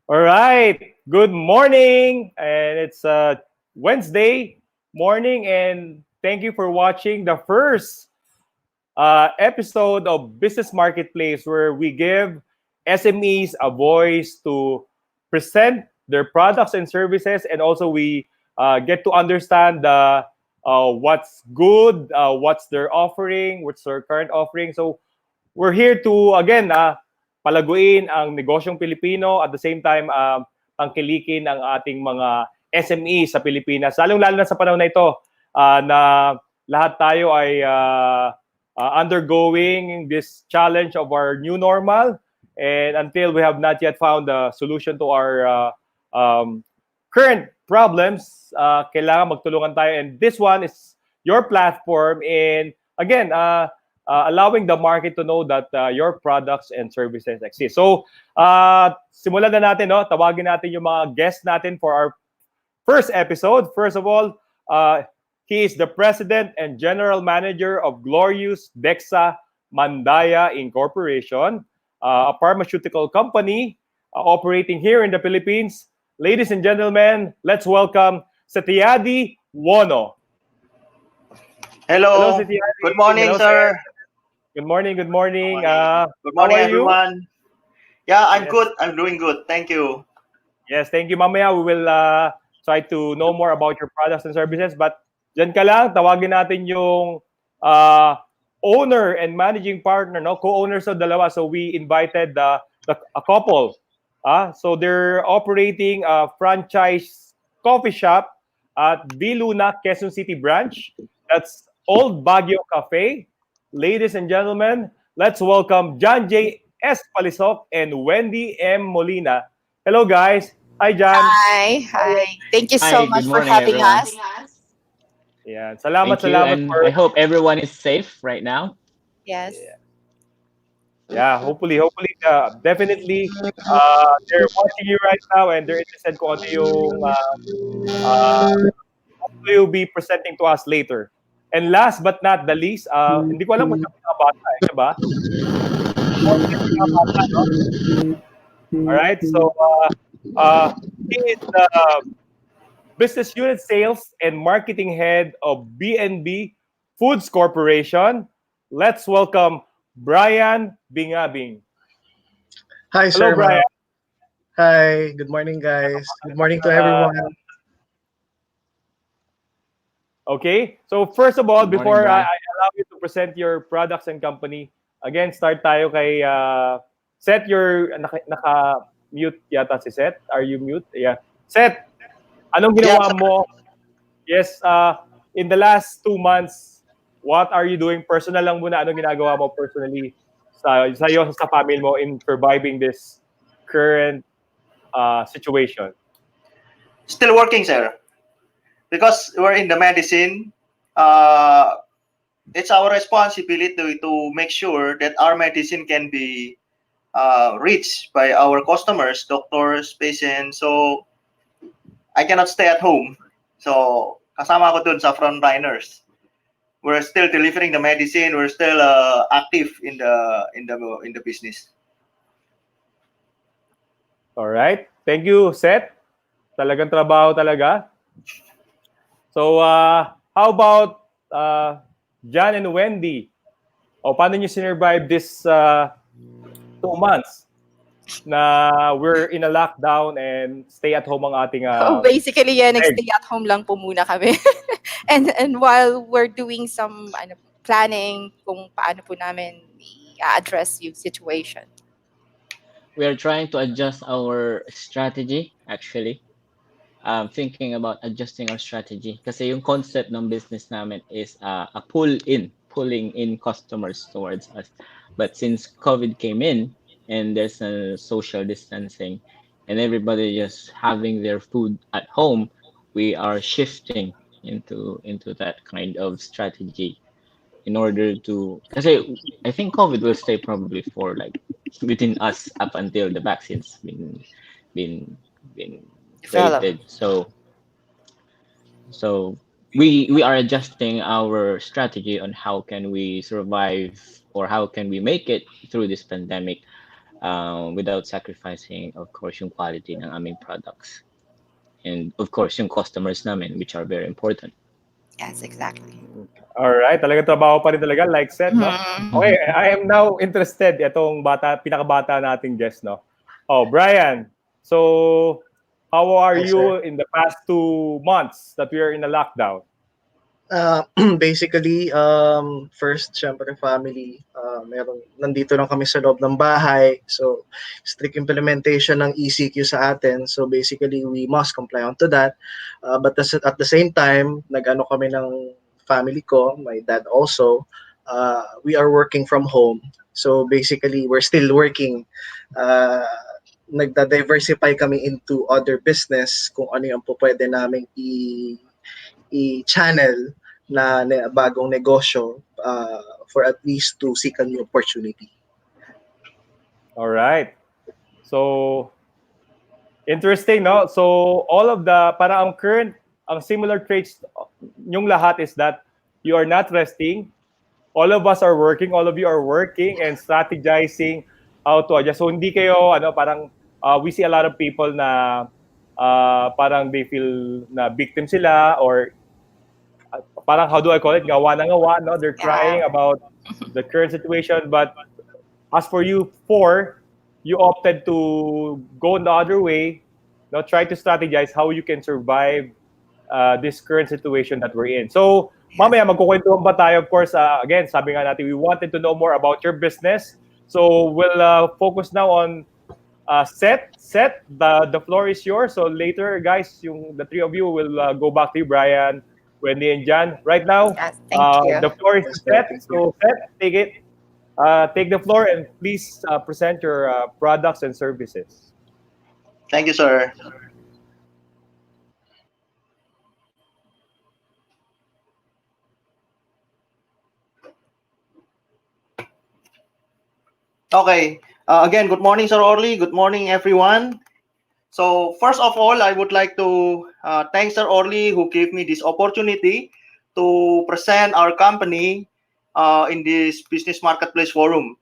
All right. Good morning. And it's Wednesday morning. And thank you for watching the first episode of Business Marketplace, where we give SMEs a voice to present their products and services. And also, we get to understand what's good, what's their offering, what's their current offering. So, we're here to again palaguin ang negosyong Pilipino, at the same time tangkilikin ang ating mga SME sa Pilipinas, lalong-lalo na sa panahon na ito na lahat tayo ay undergoing this challenge of our new normal, and until we have not yet found a solution to our current problems, kailangan magtulungan tayo, and this one is your platform in again allowing the market to know that your products and services exist. So, simulan na natin, no? Tawagin natin yung mga guests natin for our first episode. First of all, he is the President and General Manager of Glorious Dexa Mandaya Incorporation, a pharmaceutical company operating here in the Philippines. Ladies and gentlemen, let's welcome Setiadi Wono. Hello, Hello. Setiadi. Good morning, Hello, sir. Good morning. Good morning. Good morning, how are you? everyone. Yeah, I'm Yes. good. I'm doing good. Thank you. Yes, thank you. Mamaya we will try to know more about your products and services. But dyan ka lang, tawagin natin yung uh, owner and managing partner, no? Co-owners of dalawa. So we invited a couple. So they're operating a franchise coffee shop at Viluna, Quezon City branch. That's Old Baguio Cafe. Ladies and gentlemen, let's welcome John J. S. Palisok and Wendy M. Molina. Hello, guys. Hi, John. Hi. Thank you so Hi, much good for morning, having everyone. us. Yeah, salamat, Thank you, salamat and for I hope everyone is safe right now. Yes. hopefully, definitely, they're watching you right now and they're interested kung ano yung what will you be presenting to us later. And last but not the least, hindi ko alam kung siya mga bata, di ba? Mga bata, no? All right, so he is the Business Unit Sales and Marketing Head of BNB Foods Corporation. Let's welcome Brian Bingabing. Hi, Hello, sir. Brian. Hi. Good morning, guys. Good morning to everyone. Okay, so first of all, Good morning, before I Brian. allow you to present your products and company, again, start tayo kay Seth. Your naka-mute yata si Seth. Are you mute? Yeah. Seth, anong ginawa Yes. mo? Yes, in the last 2 months, what are you doing? Personal lang muna, anong ginagawa mo personally sa iyo, sa family mo in surviving this current situation? Still working, sir. Because we're in the medicine, uh, it's our responsibility to make sure that our medicine can be reached by our customers, doctors, patients. So I cannot stay at home. So kasama ako dun sa frontliners. We're still delivering the medicine. We're still active in the business. All right. Thank you, Seth. Talagang trabaho talaga. So, how about John and Wendy? O, paano nyo sinurvive this 2 months na we're in a lockdown and stay at home ang ating Basically, nag-stay at home lang po muna kami. and while we're doing some planning kung paano po namin i-address yung situation. We are trying to adjust our strategy, actually. Thinking about adjusting our strategy. Kasi yung concept ng business namin is a pulling in customers towards us. But since COVID came in and there's a social distancing and everybody just having their food at home, we are shifting into that kind of strategy in order to, kasi I think COVID will stay probably for like within us up until the vaccines been Develop. created. So we are adjusting our strategy on how can we survive or how can we make it through this pandemic. without sacrificing, of course, yung quality ng aming products. And of course, yung customers namin, which are very important. Yes, exactly. Alright, talaga trabaho pa rin talaga, like said, no? Mhm. Okay, I am now interested, itong pinakabata nating guest, no? Oh, Brian, so how are Hi, sir. you in the past 2 months that we are in a lockdown? Basically, first, syempre family, nandito lang kami sa loob ng bahay. So, strict implementation ng ECQ sa atin. So, basically, we must comply onto that. But at the same time, nag-ano kami ng family ko, my dad also, we are working from home. So, basically, we're still working. Uh, Nagda-diversify kami into other business kung ano yung po pwede naming i-channel na bagong negosyo for at least to seek a new opportunity. Alright. So, interesting, no? So, all of the, parang ang similar traits yung lahat is that you are not resting. All of us are working, all of you are working and strategizing how to adjust. So, hindi kayo, parang, we see a lot of people na parang they feel na victim sila or parang, how do I call it, gawa na gawa, no? They're crying Yeah. about the current situation. But as for you four, you opted to go in the other way, no? Try to strategize how you can survive this current situation that we're in. So, mamaya magkukwentuhan pa tayo. Of course, again, sabi nga natin, we wanted to know more about your business. So, we'll focus now on Seth. Seth, the floor is yours. So, later, guys, the three of you will go back to you, Brian, Wendy, and Jan. Right now, Yes, thank you. the floor is to Yes, sir. Seth. Thank you. So, Seth, take the floor and please present your products and services. Thank you, sir. Okay. Again, good morning, Sir Orly. Good morning, everyone. So first of all, I would like to thank Sir Orly who gave me this opportunity to present our company in this business marketplace forum.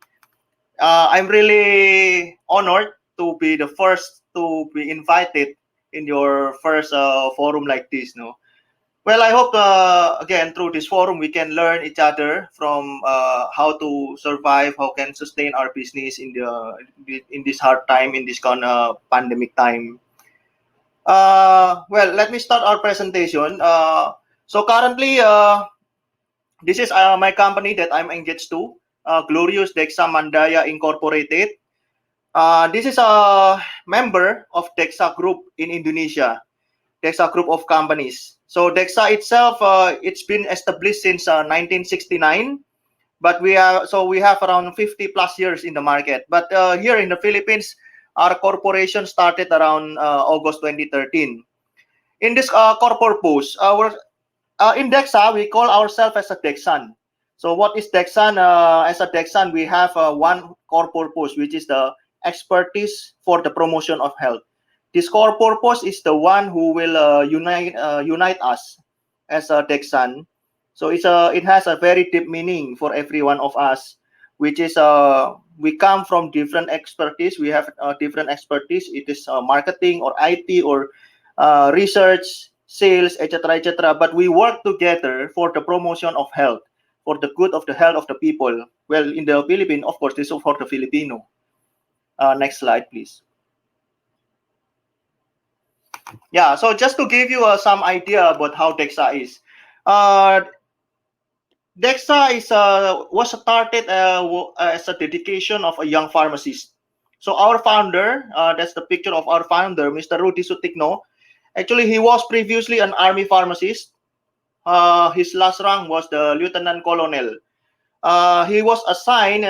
I'm really honored to be the first to be invited in your first forum like this. No, well, I hope again through this forum we can learn each other from how to survive, how can sustain our business in this hard time, in this kind of pandemic time. Well, let me start our presentation. So currently, this is my company that I'm engaged to, Glorious Dexa Mandaya Incorporated. This is a member of Dexa Group in Indonesia, Dexa Group of companies. So Dexa itself, it's been established since 1969, but we have around 50 plus years in the market. But here in the Philippines, our corporation started around August 2013. In this core purpose, in Dexa, we call ourselves as a Dexan. So what is Dexan? As a Dexan, we have one core purpose, which is the expertise for the promotion of health. This core purpose is the one who will unite us as a Dexan. So it has a very deep meaning for every one of us, which is we come from different expertise. We have different expertise. It is marketing or IT or research, sales, etc., etc. But we work together for the promotion of health, for the good of the health of the people. Well, in the Philippines, of course, this is for the Filipino. Next slide, please. Yeah, so just to give you some idea about how Dexa is. Dexa was started as a dedication of a young pharmacist. So our founder, that's the picture of our founder, Mr. Rudy Sutikno. Actually, he was previously an army pharmacist. His last rank was the lieutenant colonel. He was assigned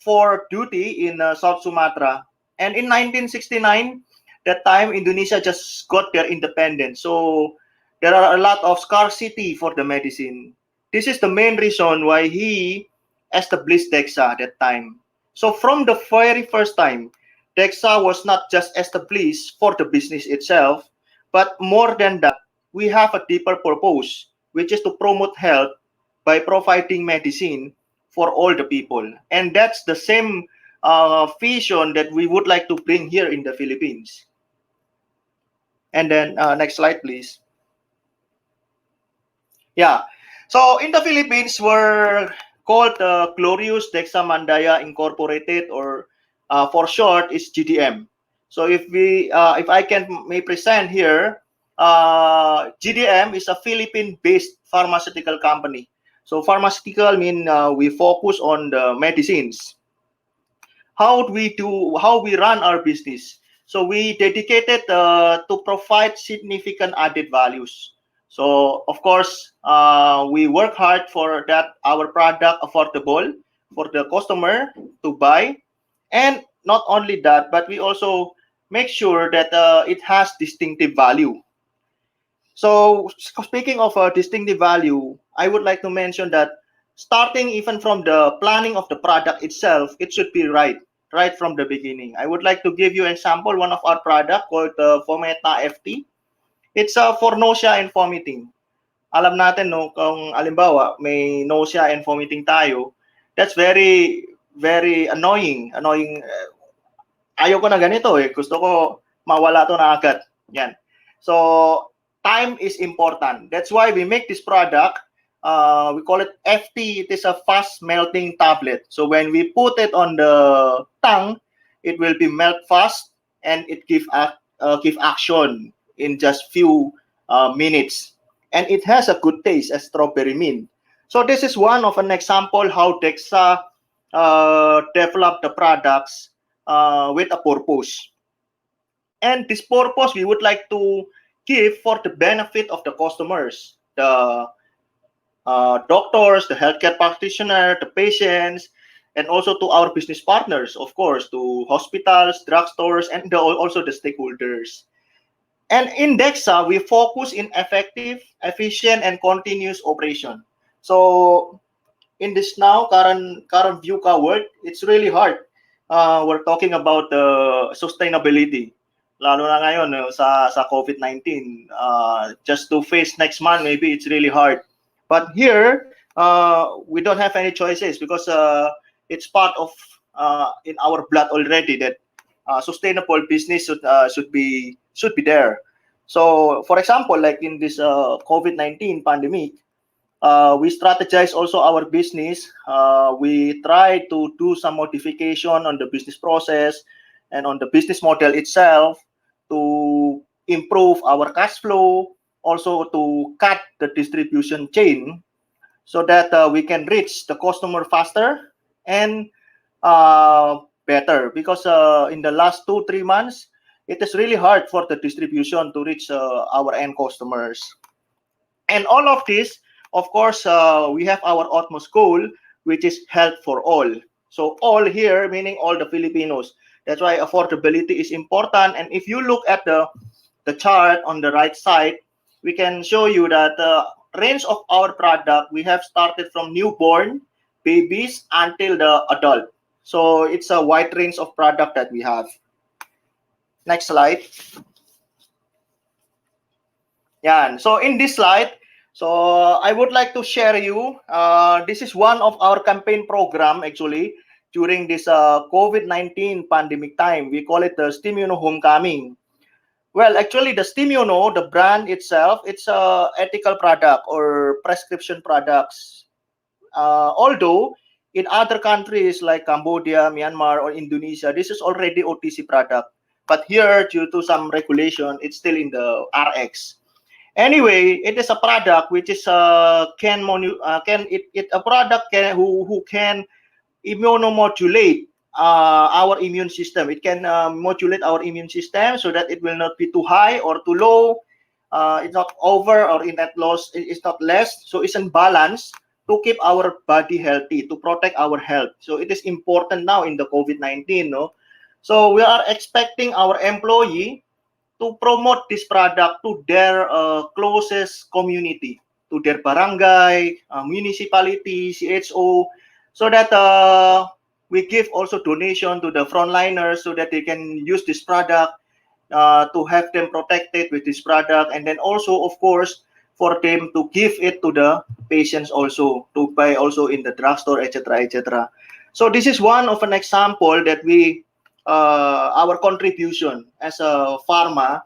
for duty in South Sumatra. And in 1969, that time Indonesia just got their independence. So there are a lot of scarcity for the medicine. This is the main reason why he established Dexa that time. So from the very first time, Dexa was not just established for the business itself, but more than that, we have a deeper purpose, which is to promote health by providing medicine for all the people. And that's the same vision that we would like to bring here in the Philippines. And then next slide, please. Yeah. So in the Philippines, we're called Glorious Dexamandaya Incorporated, or for short is GDM. So if I may present here, GDM is a Philippine-based pharmaceutical company. So pharmaceutical mean we focus on the medicines. How we run our business. So we dedicated to provide significant added values. So of course, we work hard for that our product affordable for the customer to buy, and not only that, but we also make sure that it has distinctive value. So speaking of distinctive value, I would like to mention that starting even from the planning of the product itself, it should be right from the beginning. I would like to give you an example. One of our product called Fometa FT. It's for nausea and vomiting. Alam natin no, kung alimbawa may nausea and vomiting tayo, that's very very annoying. Ayaw ko na ganito eh. Gusto ko mawala to na agad. Yan. So time is important. That's why we make this product. We call it FT. It is a fast melting tablet. So when we put it on the tongue, it will be melt fast and it give action in just few minutes. And it has a good taste as strawberry mint. So this is one of an example how Dexa developed the products with a purpose. And this purpose we would like to give for the benefit of the customers, the doctors, the healthcare practitioner, the patients, and also to our business partners, of course, to hospitals, drugstores, and also the stakeholders. And in Dexa, we focus in effective, efficient, and continuous operation. So in this now current VUCA world, it's really hard. We're talking about the sustainability. Lalo na ngayon sa COVID-19, just to face next month, maybe it's really hard. But here, we don't have any choices because it's part of in our blood already that sustainable business should be there. So, for example, like in this COVID-19 pandemic, we strategize also our business. We try to do some modification on the business process and on the business model itself to improve our cash flow, also to cut the distribution chain so that we can reach the customer faster and better. Because in the last 2-3 months, it is really hard for the distribution to reach our end customers. And all of this, of course, we have our utmost goal, which is health for all. So all here, meaning all the Filipinos. That's why affordability is important. And if you look at the chart on the right side, we can show you that the range of our product, we have started from newborn, babies, until the adult. So it's a wide range of product that we have. Next slide. Yeah, so in this slide, so I would like to share you, this is one of our campaign program actually during this COVID-19 pandemic time. We call it the STIMUNO Homecoming. Well, actually the STIMUNO, the brand itself, it's a ethical product or prescription products. Although in other countries like Cambodia, Myanmar, or Indonesia, this is already OTC product. But here, due to some regulation, it's still in the RX. Anyway, it is a product which is a product who can immunomodulate our immune system. It can modulate our immune system so that it will not be too high or too low. It's not over or in that loss. It's not less. So it's in balance to keep our body healthy, to protect our health. So it is important now in the COVID-19. No? So we are expecting our employee to promote this product to their closest community, to their barangay, municipality, CHO, so that we give also donation to the frontliners so that they can use this product to have them protected with this product, and then also, of course, for them to give it to the patients also, to buy also in the drugstore, etc., etc. So this is one of an example that our contribution as a pharma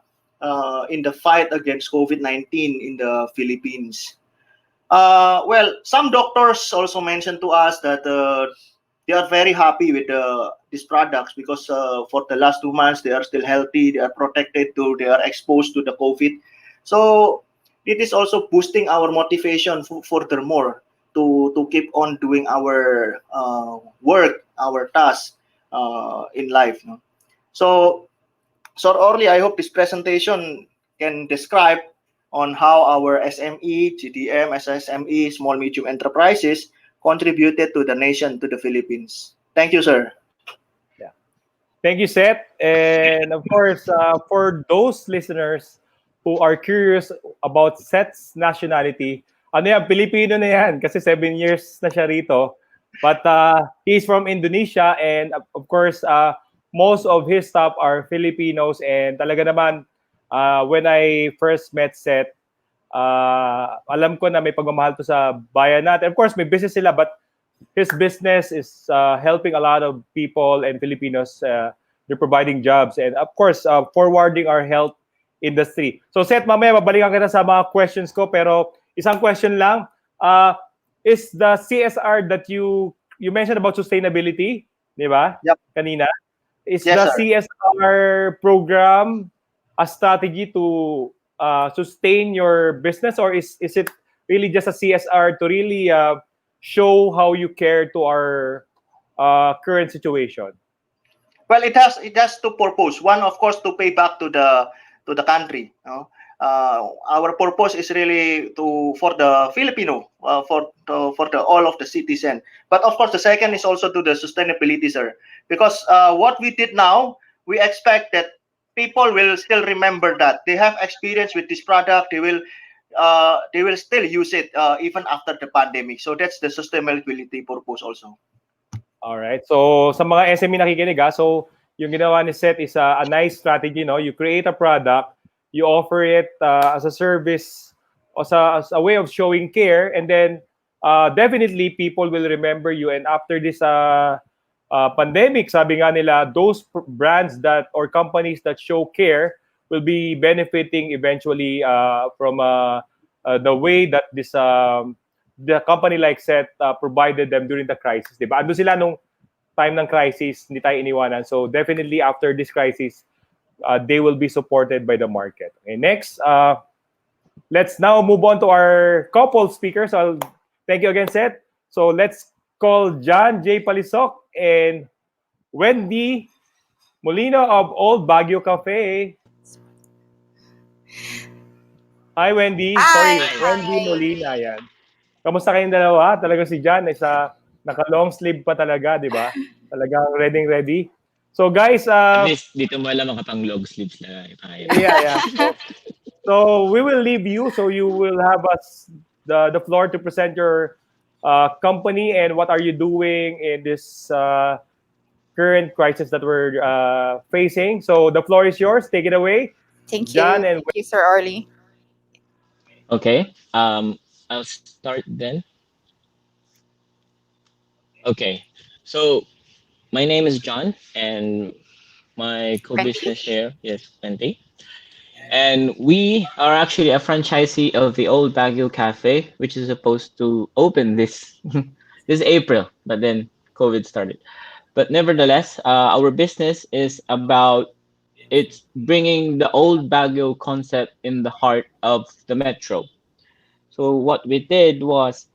in the fight against COVID-19 in the Philippines. Well, some doctors also mentioned to us that they are very happy with these products because for the last 2 months they are still healthy, they are protected, they are exposed to the COVID. So it is also boosting our motivation furthermore to keep on doing our work, our tasks in life. No? So, Orly, I hope this presentation can describe on how our SME, GTM, SSME, small medium enterprises contributed to the nation, to the Philippines. Thank you, sir. Thank you, Seth. And of course, for those listeners who are curious about Seth's nationality, ano yan, Pilipino na yan kasi 7 years na siya rito. But he's from Indonesia and of course, most of his staff are Filipinos and talaga naman, when I first met Seth, alam ko na may pagmamahal to sa bayan natin. Of course, may business sila but his business is helping a lot of people and Filipinos. They're providing jobs and of course, forwarding our health industry. So Seth, mamaya babalikan kita sa mga questions ko pero isang question lang. Is the CSR that you mentioned about sustainability, di ba? Yep. Kanina. Is Yes, the sir. CSR program a strategy to sustain your business or is it really just a CSR to really show how you care to our current situation? Well, it has two purpose. One, of course, to pay back to the country. Our purpose is really for the Filipino, for the all of the citizen. But of course, the second is also to the sustainability, sir. Because what we did now, we expect that people will still remember that they have experience with this product. They will still use it even after the pandemic. So that's the sustainability purpose also. Alright. So, sa mga SME nakikinig, so yung ginawa ni Seth is a nice strategy, no? You create a product, you offer it as a service, as a way of showing care, and then definitely people will remember you. And after this pandemic, sabi nga nila, those brands that or companies that show care will be benefiting eventually from the way that this the company like Seth provided them during the crisis, di ba? Ando sila nung time ng crisis, hindi tayo iniwanan. So definitely after this crisis, they will be supported by the market. Okay, next, let's now move on to our couple speakers. So thank you again, Seth. So let's call John J. Palisok and Wendy Molino of Old Baguio Cafe. Hi, Wendy. Hi. Sorry, Wendy Molina. Yan. Kamusta kayong dalawa? Talaga si John isa naka-long sleeve pa talaga, di ba? Talagang ready. So guys, At least dito mo alam makapang long sleeves na tayo. yeah. So we will leave you. So you will have us the floor to present your company and what are you doing in this current crisis that we're facing. So the floor is yours. Take it away. Thank you. John and Thank you, Sir Orly. Okay. I'll start then. Okay. So my name is John and my co-business here is Wendy. And we are actually a franchisee of the Old Baguio Cafe, which is supposed to open this this April, but then COVID started. But nevertheless, our business is about it's bringing the old Baguio concept in the heart of the metro. So what we did was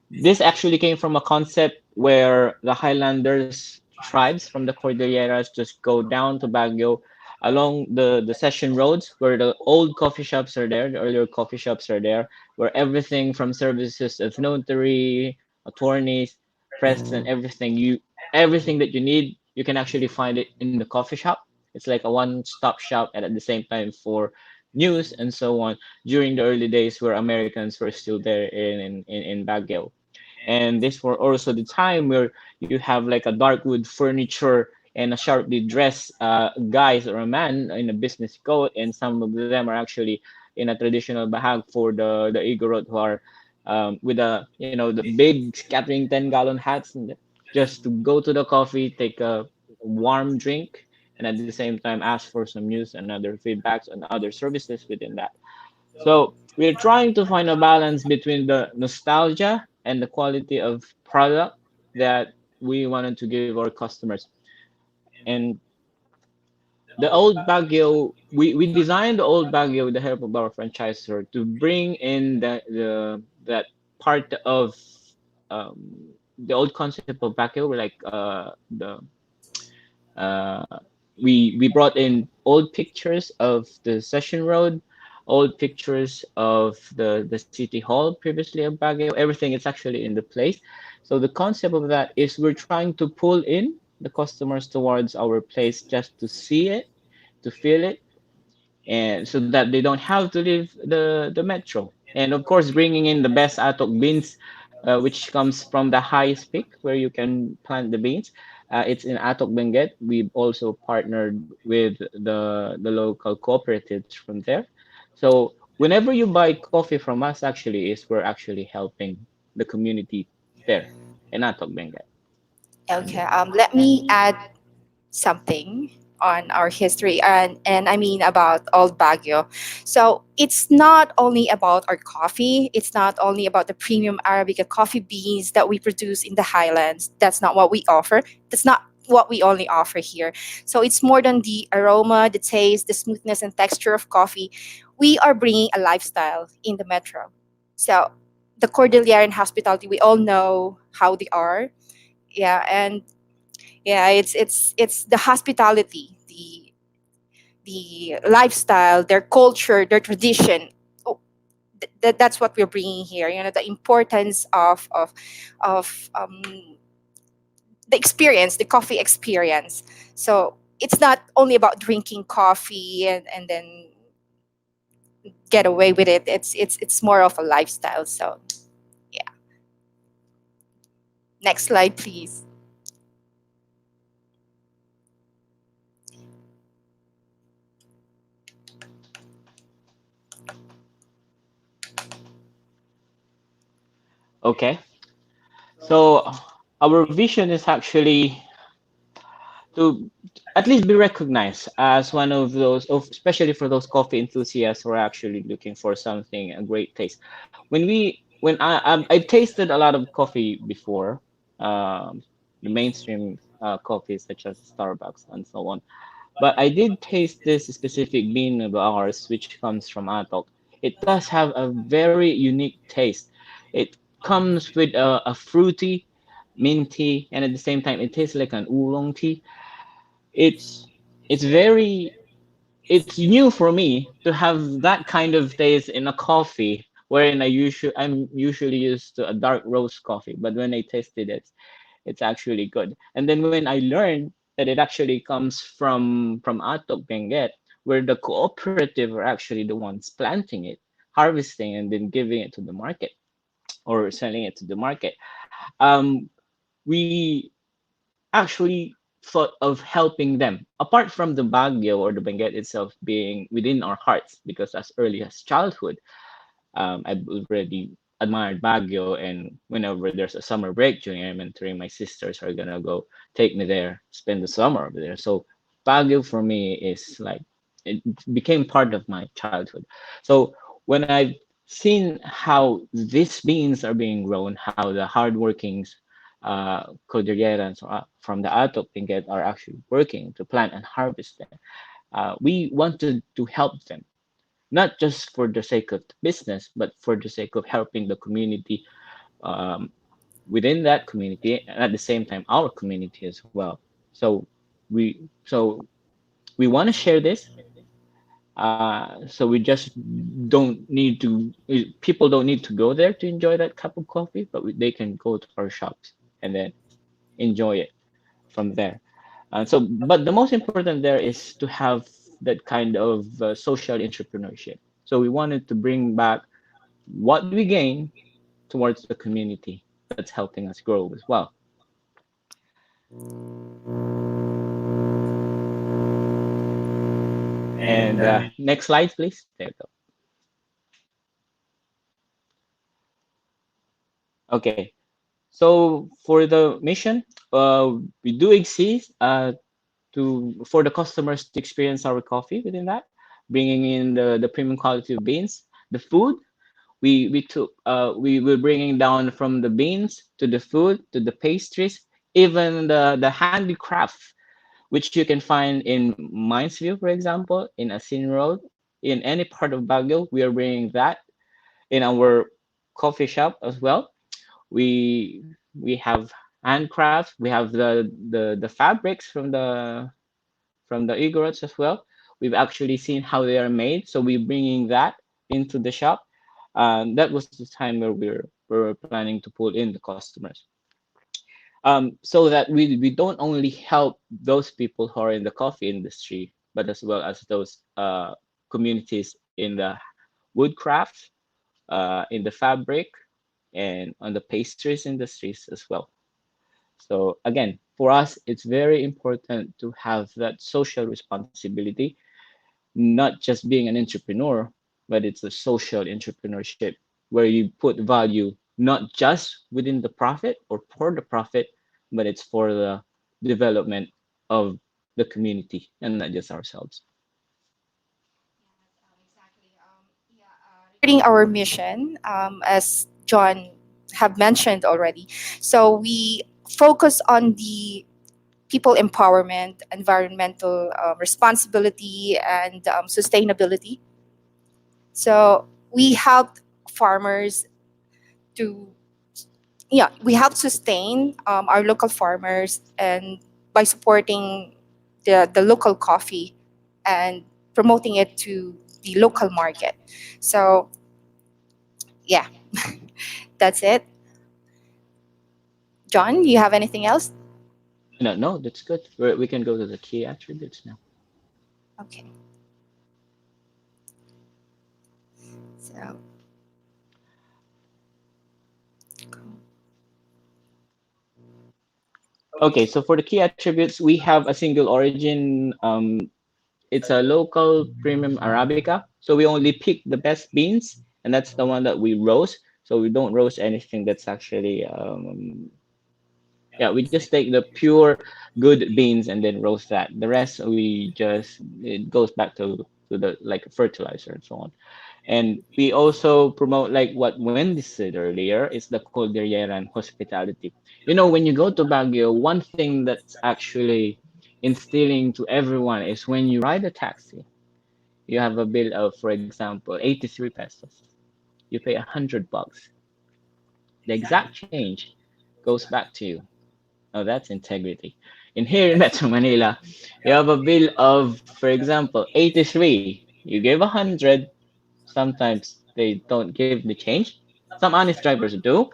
this actually came from a concept where the Highlanders tribes from the Cordilleras just go down to Baguio along the session roads where the old coffee shops are there, the earlier coffee shops are there, where everything from services of notary, attorneys, press and everything that you need, you can actually find it in the coffee shop. It's like a one-stop shop and at the same time for news and so on during the early days where Americans were still there in Baguio. And this were also the time where you have like a dark wood furniture and a sharply dressed guys or a man in a business coat, and some of them are actually in a traditional bahag for the Igorot who are with the the big scattering 10-gallon hats just to go to the coffee, take a warm drink, and at the same time ask for some news and other feedbacks and other services within that. So we're trying to find a balance between the nostalgia and the quality of product that we wanted to give our customers. And the old Baguio, we designed the old Baguio with the help of our franchisor to bring in the that part of the old concept of Baguio, where like the uh, we brought in old pictures of the Session Road, old pictures of the city hall previously of Baguio. Everything is actually in the place. So the concept of that is we're trying to pull in the customers towards our place just to see it, to feel it, and so that they don't have to leave the metro. And of course, bringing in the best atok beans, which comes from the highest peak where you can plant the beans. It's in Atok Benguet. We've also partnered with the local cooperatives from there. So whenever you buy coffee from us, actually, is we're actually helping the community there in Atok Benguet. Okay, let me add something on our history, and I mean about Old Baguio. So it's not only about our coffee, it's not only about the premium Arabica coffee beans that we produce in the highlands. That's not what we offer. That's not what we only offer here. So it's more than the aroma, the taste, the smoothness and texture of coffee. We are bringing a lifestyle in the metro. So the Cordilleran hospitality, we all know how they are. Yeah, and yeah, it's the hospitality, the lifestyle, their culture, their tradition. Oh, that's what we're bringing here. You know, the importance of the experience, the coffee experience. So it's not only about drinking coffee and then get away with it. It's more of a lifestyle. So yeah, next slide, please. Okay, so our vision is actually to at least be recognized as one of those, especially for those coffee enthusiasts who are actually looking for something a great taste. When I've tasted a lot of coffee before, um, the mainstream coffees such as Starbucks and so on. But I did taste this specific bean of ours, which comes from Atok. It does have a very unique taste. It comes with a fruity, minty, and at the same time, it tastes like an oolong tea. it's it's very it's new for me to have that kind of taste in a coffee wherein I'm usually used to a dark roast coffee, but when I tasted it, it's actually good. And then when I learned that it actually comes from Atok Benguet, where the cooperative are actually the ones planting it, harvesting, and then giving it to the market or selling it to the market. um we actually thought of helping them apart from the Baguio or the Benguet itself being within our hearts, because as early as childhood, I've already admired Baguio, and whenever there's a summer break during elementary, my sisters are gonna go take me there, spend the summer over there. So Baguio for me is like it became part of my childhood. So when I've seen how these beans are being grown, how the hardworking Cordilleras from the Atok Benguet are actually working to plant and harvest them, we wanted to help them, not just for the sake of the business, but for the sake of helping the community, um, within that community, and at the same time our community as well. So we want to share this. So we just don't need to. People don't need to go there to enjoy that cup of coffee, but they can go to our shops and then enjoy it from there. So, but the most important there is to have that kind of social entrepreneurship. So we wanted to bring back what we gain towards the community that's helping us grow as well. And next slide, please. There you go. Okay. So for the mission, we do exist to for the customers to experience our coffee within that, bringing in the premium quality of beans, the food. We were bringing down from the beans to the food to the pastries, even the handicraft, which you can find in Minesview, for example, in Asin Road, in any part of Baguio. We are bringing that in our coffee shop as well. We have handcrafts. We have the fabrics from the igorots as well. We've actually seen how they are made, so we're bringing that into the shop. That was the time where we're planning to pull in the customers, so that we don't only help those people who are in the coffee industry, but as well as those communities in the woodcraft, in the fabric, and on the pastries industries as well. So again, for us, it's very important to have that social responsibility, not just being an entrepreneur, but it's a social entrepreneurship where you put value not just within the profit or for the profit, but it's for the development of the community and not just ourselves. Exactly. Regarding our mission, as John have mentioned already, so we focus on the people empowerment, environmental responsibility, and sustainability. So we help farmers to, yeah, we help sustain our local farmers and by supporting the local coffee and promoting it to the local market. So yeah, that's it. John, you have anything else? No, no, that's good. We can go to the key attributes now. Okay. So Okay, so for the key attributes, we have a single origin. It's a local premium Arabica. So we only pick the best beans, and that's the one that we roast. So we don't roast anything that's actually yeah, we just take the pure good beans and then roast that. The rest we just it goes back to the like fertilizer and so on. And we also promote like what Wendy said earlier is the Cordilleran hospitality. You know, when you go to Baguio, one thing that's actually instilling to everyone is when you ride a taxi, you have a bill of, for example, 83 pesos. You pay $100. The exact change goes back to you. Oh, that's integrity. In here in Metro Manila, you have a bill of, for example, 83. You give 100. Sometimes they don't give the change. Some honest drivers do,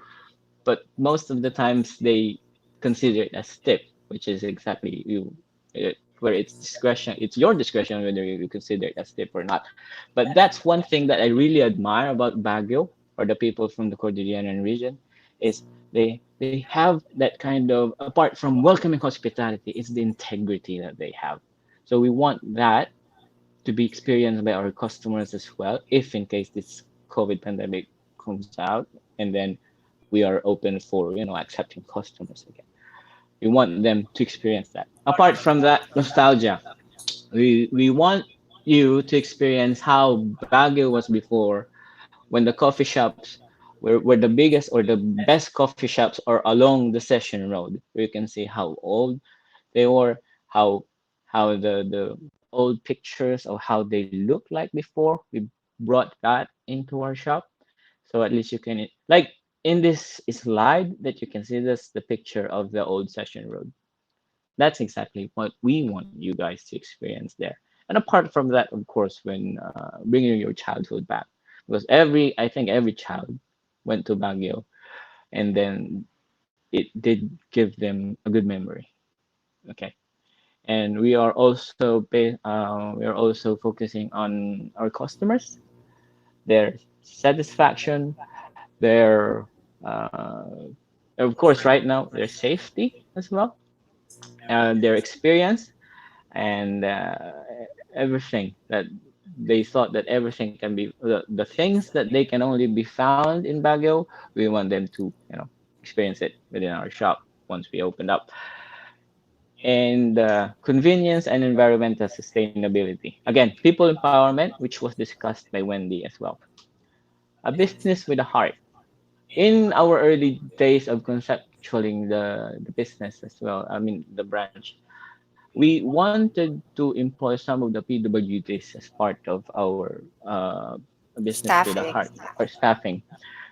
but most of the times they consider it as tip, which is exactly where it's discretion. It's your discretion whether you consider it as tip or not. But that's one thing that I really admire about Baguio or the people from the Cordilleran region is they have that kind of, apart from welcoming hospitality, it's the integrity that they have. So we want that to be experienced by our customers as well, if in case this COVID pandemic comes out, and then we are open for accepting customers again. We want them to experience that. Apart from that, nostalgia. We want you to experience how Baguio was before, when the coffee shops were the biggest or the best coffee shops are along the Session Road. We can see how old they were, how the old pictures of how they looked like before. We brought that into our shop, so at least you can like in this slide that you can see this the picture of the old Session Road. That's exactly what we want you guys to experience there. And apart from that, of course, when bringing your childhood back, because I think every child went to Baguio, and then it did give them a good memory. Okay, and we are also focusing on our customers, their satisfaction, their of course right now their safety as well, their experience, and everything that they thought that everything can be the things that they can only be found in Baguio. We want them to experience it within our shop once we opened up. And convenience and environmental sustainability. Again, people empowerment, which was discussed by Wendy as well. A business with a heart. In our early days of conceptualizing the business as well, I mean the branch, we wanted to employ some of the PWDs as part of our business with a Staffing. heart or staffing,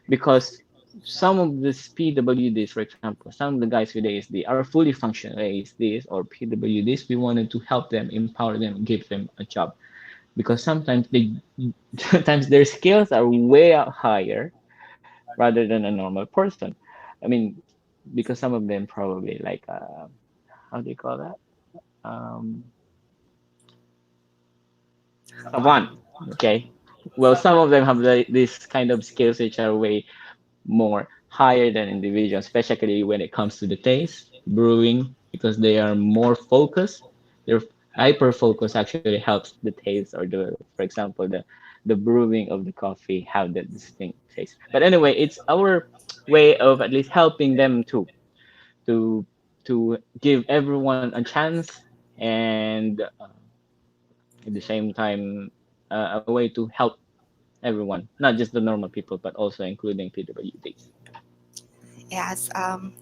because some of these PWDs, for example, some of the guys with ASD are fully functional ASDs or PWDs. We wanted to help them, empower them, give them a job, because sometimes they sometimes their skills are way out higher rather than a normal person. I mean, because some of them probably like how do you call that? Um, Savant. Okay. Well, some of them have this kind of skills which are way more higher than individuals, especially when it comes to the taste, brewing, because they are more focused. Their hyper focus actually helps the taste or for example, the brewing of the coffee have that distinct taste. But anyway, it's our way of at least helping them to to give everyone a chance and at the same time a way to help everyone, not just the normal people, but also including PWDs. Yes.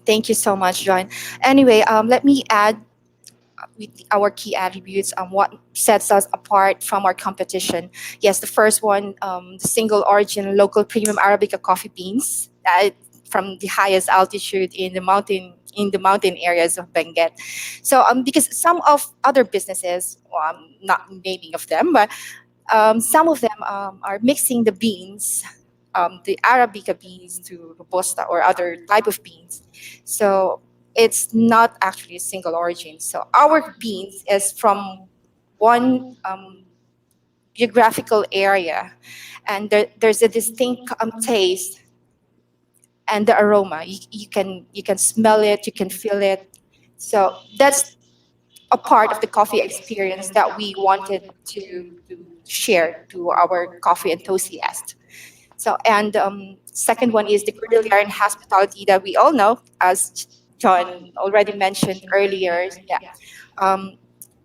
Thank you so much, John. Anyway, let me add with our key attributes what sets us apart from our competition. Yes, the first one, the single origin local premium Arabica coffee beans from the highest altitude in the mountain areas of Benguet. So because some of other businesses, well, I'm not naming of them, but some of them are mixing the beans, the Arabica beans to Robusta or other type of beans. So it's not actually a single origin. So our beans is from one geographical area, and there's a distinct taste and the aroma. You can smell it, you can feel it. So that's a part of the coffee experience that we wanted to share to our coffee enthusiasts. So, and second one is the cordial hospitality that we all know, as John already mentioned earlier. Yeah, um,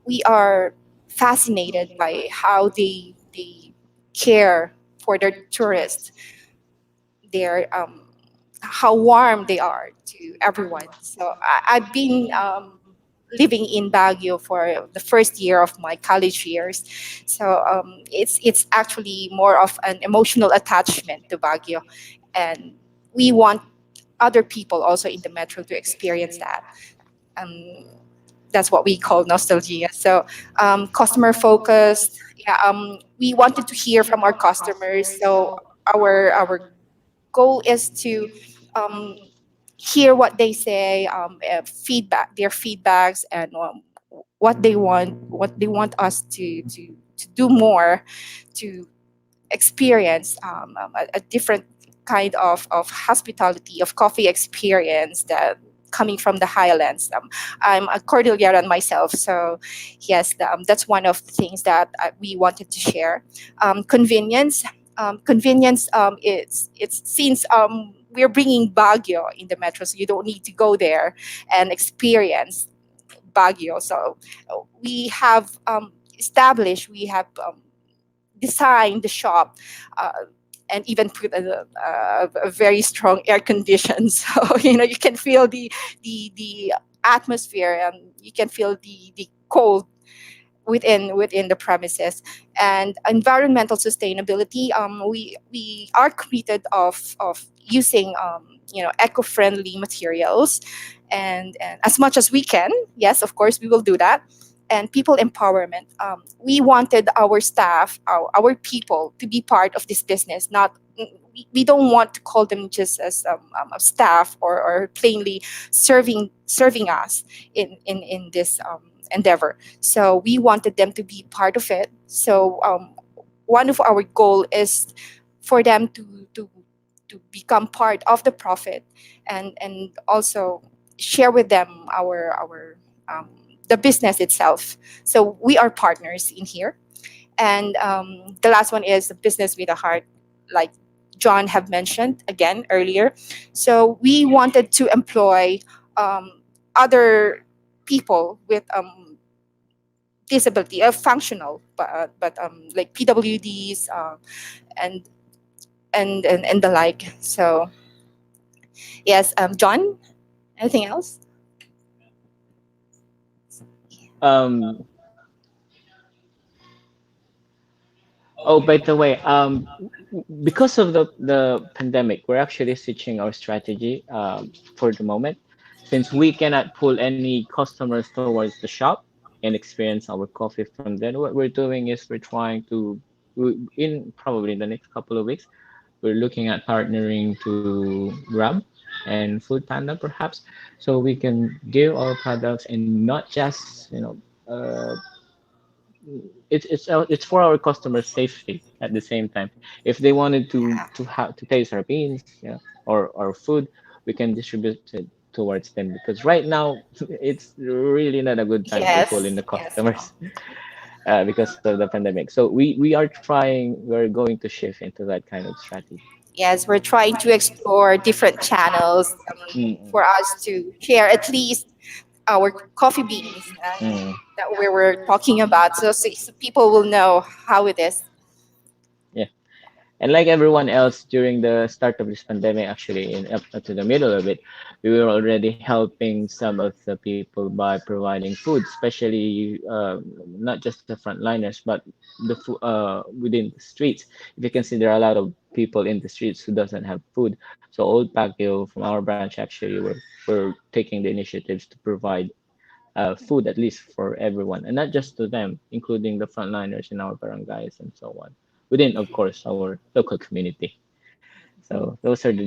we are fascinated by how they care for their tourists. Their how warm they are to everyone. So I've been living in Baguio for the first year of my college years. So it's actually more of an emotional attachment to Baguio, and we want other people also in the metro to experience that. Um, that's what we call nostalgia. So customer focused. Yeah, we wanted to hear from our customers. So our goal is to um, hear what they say, feedback, their feedbacks, and what they want us to do more to experience a different kind of hospitality of coffee experience that coming from the highlands. I'm a Cordilleran myself, so yes, that's one of the things that we wanted to share. Convenience. Convenience it's since we're bringing Baguio in the metro, so you don't need to go there and experience Baguio. So we have established, we have designed the shop, and even put a very strong air condition, so you can feel the atmosphere, and you can feel the cold within the premises. And environmental sustainability, we are committed of using eco-friendly materials, and as much as we can, yes, of course we will do that. And people empowerment, we wanted our staff, our people to be part of this business. Not we don't want to call them just as a staff, or plainly serving us in this endeavor. So we wanted them to be part of it. So one of our goal is for them to become part of the profit, and also share with them our the business itself. So we are partners in here. And the last one is the business with a heart, like John have mentioned again earlier. So we wanted to employ other people with disability, functional, but like PWDs, and and the like. So yes, John, anything else? Um, oh, by the way, because of the pandemic, we're actually switching our strategy for the moment, since we cannot pull any customers towards the shop and experience our coffee from them. What we're doing is we're trying to, in probably in the next couple of weeks, we're looking at partnering to Grab and Food Panda perhaps, so we can give our products and not just it's for our customers' safety at the same time. If they wanted Yeah. to taste our beans, or our food, we can distribute it towards them because right now it's really not a good time to pull in Yes. the Yes. customers because of the pandemic. So we are trying. We're going to shift into that kind of strategy. Yes, we're trying to explore different channels Mm, for us to share at least our coffee beans mm. that we were talking about, so people will know how it is. Yeah. And like everyone else during the start of this pandemic, actually, in up to the middle of it, we were already helping some of the people by providing food, especially not just the frontliners, but within the streets. If you consider a lot of people in the streets who doesn't have food, so Old Baguio from our branch actually were taking the initiatives to provide food at least for everyone, and not just to them, including the frontliners in our barangays and so on, within, of course, our local community. So those are the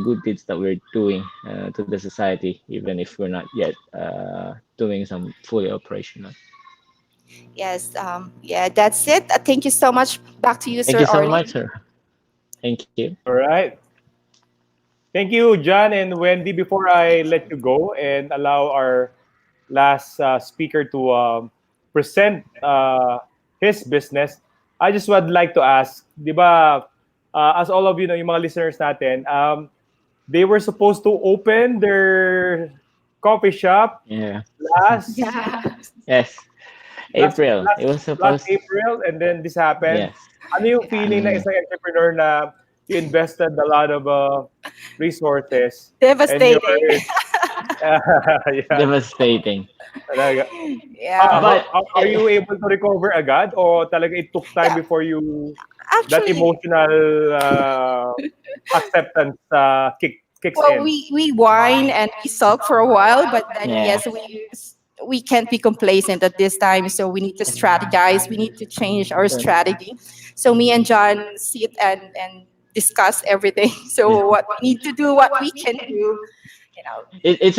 good deeds that we're doing to the society, even if we're not yet doing some fully operational. Yes, yeah, that's it. Thank you so much. Back to you, Thank Sir you so much, Orly. sir. Thank you. All right. Thank you, John and Wendy. Before I let you go and allow our last speaker to present his business, I just would like to ask, di ba, as all of you know, yung mga listeners natin, they were supposed to open their coffee shop Yeah. last Yeah. Yes. last April. last It was last supposed. April, and then this happened. Yes. Ano yung Yeah. feeling na Mm, isang entrepreneur na you invested a lot of resources and Devastating. you're yeah, devastating. talaga. Yeah. But How are you able to recover agad o talaga it took time Yeah. before you that Actually, emotional acceptance kicks well, in? we whine and we sulk for a while, but then yeah. yes, we can't be complacent at this time. So we need to strategize. We need to change our strategy. So me and John sit and discuss everything. Yeah. So what we need to do, what we can do, you know. It's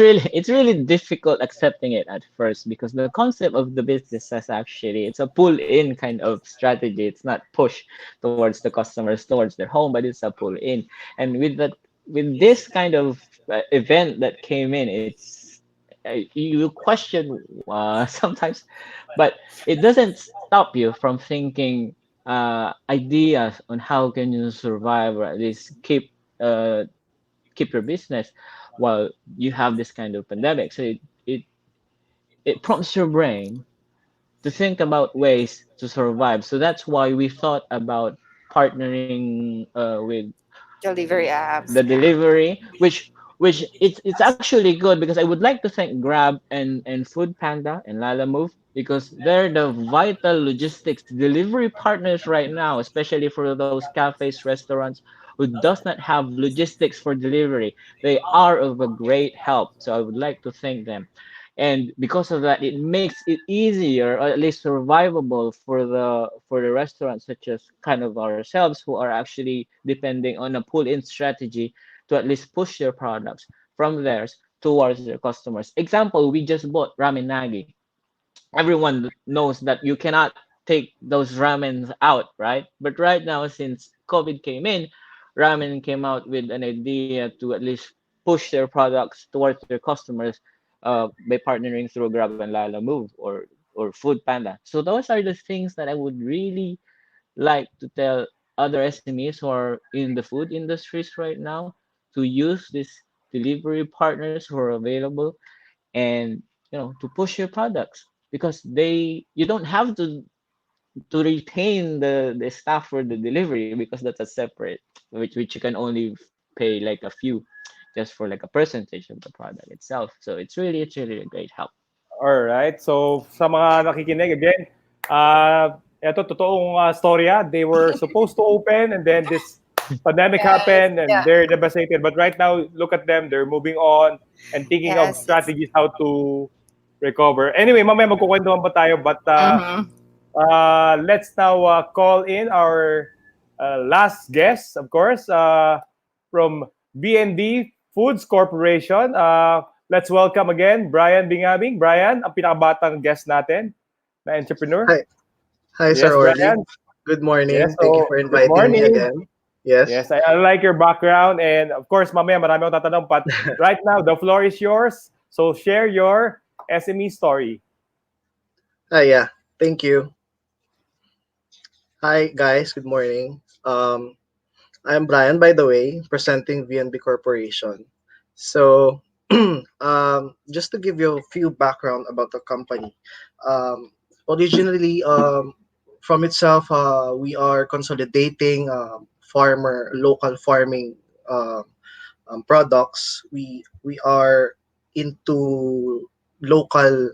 really difficult accepting it at first because the concept of the business is actually it's a pull in kind of strategy. It's not push towards the customers towards their home, but it's a pull in. And with this kind of event that came in, it's you question sometimes, but it doesn't stop you from thinking ideas on how can you survive or at least keep your business while you have this kind of pandemic. So it prompts your brain to think about ways to survive. So that's why we thought about partnering with Delivery the apps. Yeah. delivery, which it's actually good because I would like to thank Grab and Food Panda and Lala Move because they're the vital logistics delivery partners right now, especially for those cafes, restaurants who does not have logistics for delivery. They are of a great help. So I would like to thank them. And because of that, it makes it easier, or at least survivable for the restaurants, such as kind of ourselves, who are actually depending on a pull-in strategy to at least push their products from theirs towards their customers. Example, we just bought ramen nagi. Everyone knows that you cannot take those ramens out, right? But right now, since COVID came in, ramen came out with an idea to at least push their products towards their customers by partnering through Grab and Lala Move or Food Panda. So those are the things that I would really like to tell other SMEs who are in the food industries right now to use these delivery partners who are available, and to push your products, because you don't have to retain the staff for the delivery, because that's a separate, which you can only pay like a few, just for like a percentage of the product itself. So it's really a great help. All right. So sa mga nakikinig again, ito totoong storya. They were supposed to open and then this pandemic Yes. happened and Yeah. they're devastated. But right now, look at them. They're moving on and thinking of Yes. Yes. strategies how to recover. Anyway, mamaya magkukwentuhan pa tayo. But Mm-hmm. let's now call in our last guest, of course, from BND Foods Corporation. Let's welcome again Brian Bingabing. Brian, ang pinakabatang guest natin na entrepreneur. Hi, hi, Sir Yes, Orly. Brian. Good Yes, morning. Thank you so for good inviting me morning. again. Yes. Yes, I like your background. And of course, mamaya marami akong tatanong. But right now, the floor is yours. So share your SME story. Yeah. Thank you. Hi, guys. Good morning. I'm Brian, by the way, presenting VNB Corporation. So, just to give you a few background about the company. Um, Originally, from itself, we are consolidating local farming uh, products. We are into local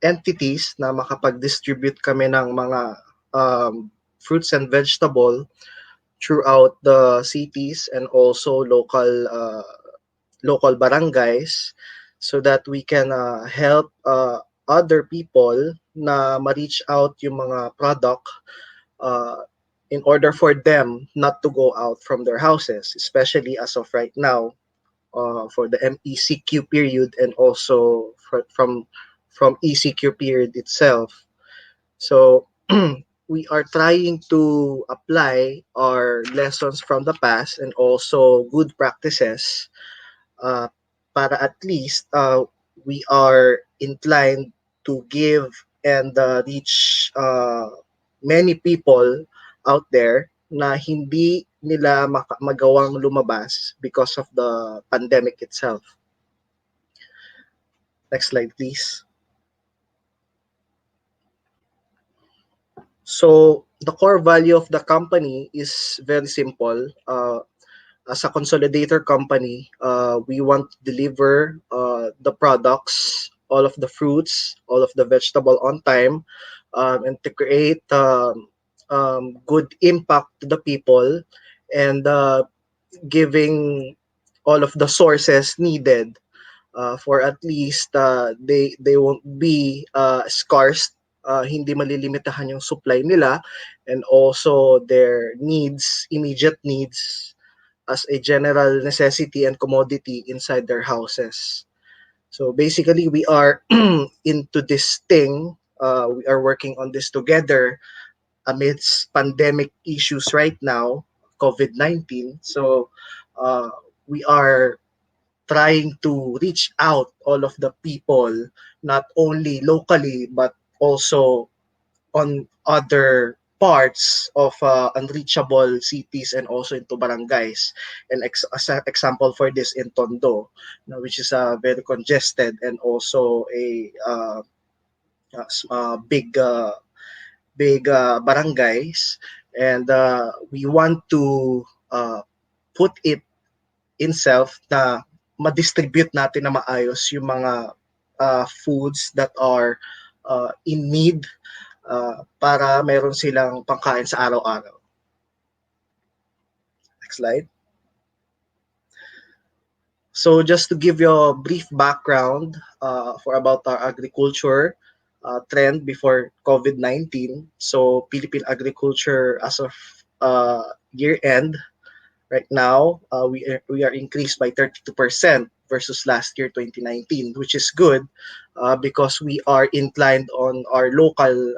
entities na makapag-distribute kami ng mga fruits and vegetable throughout the cities and also local barangays, so that we can help other people na ma-reach out yung mga product uh, in order for them not to go out from their houses, especially as of right now, for the MECQ period, and also from ECQ period itself. So we are trying to apply our lessons from the past and also good practices, uh, para at least we are inclined to give and reach many people out there na hindi nila magawang lumabas because of the pandemic itself. Next slide, please. So the core value of the company is very simple. As a consolidator company, we want to deliver the products, all of the fruits, all of the vegetable on time, and to create good impact to the people, and giving all of the sources needed for at least they won't be scarce, hindi malilimitahan yung supply nila, and also their needs, immediate needs, as a general necessity and commodity inside their houses. So basically, we are into this thing. We are working on this together amidst pandemic issues right now, COVID-19. So uh, we are trying to reach out all of the people, not only locally but also on other parts of unreachable cities and also into barangays. And as an example for this, in Tondo, which is very congested and also a big barangays, and we want to put it in self na ma-distribute natin na maayos yung mga foods that are in need, para meron silang pangkain sa araw-araw. Next slide. So just to give you a brief background for about our agriculture trend before COVID-19. So Philippine agriculture as of year end right now, we are increased by 32% versus last year 2019, which is good because we are inclined on our local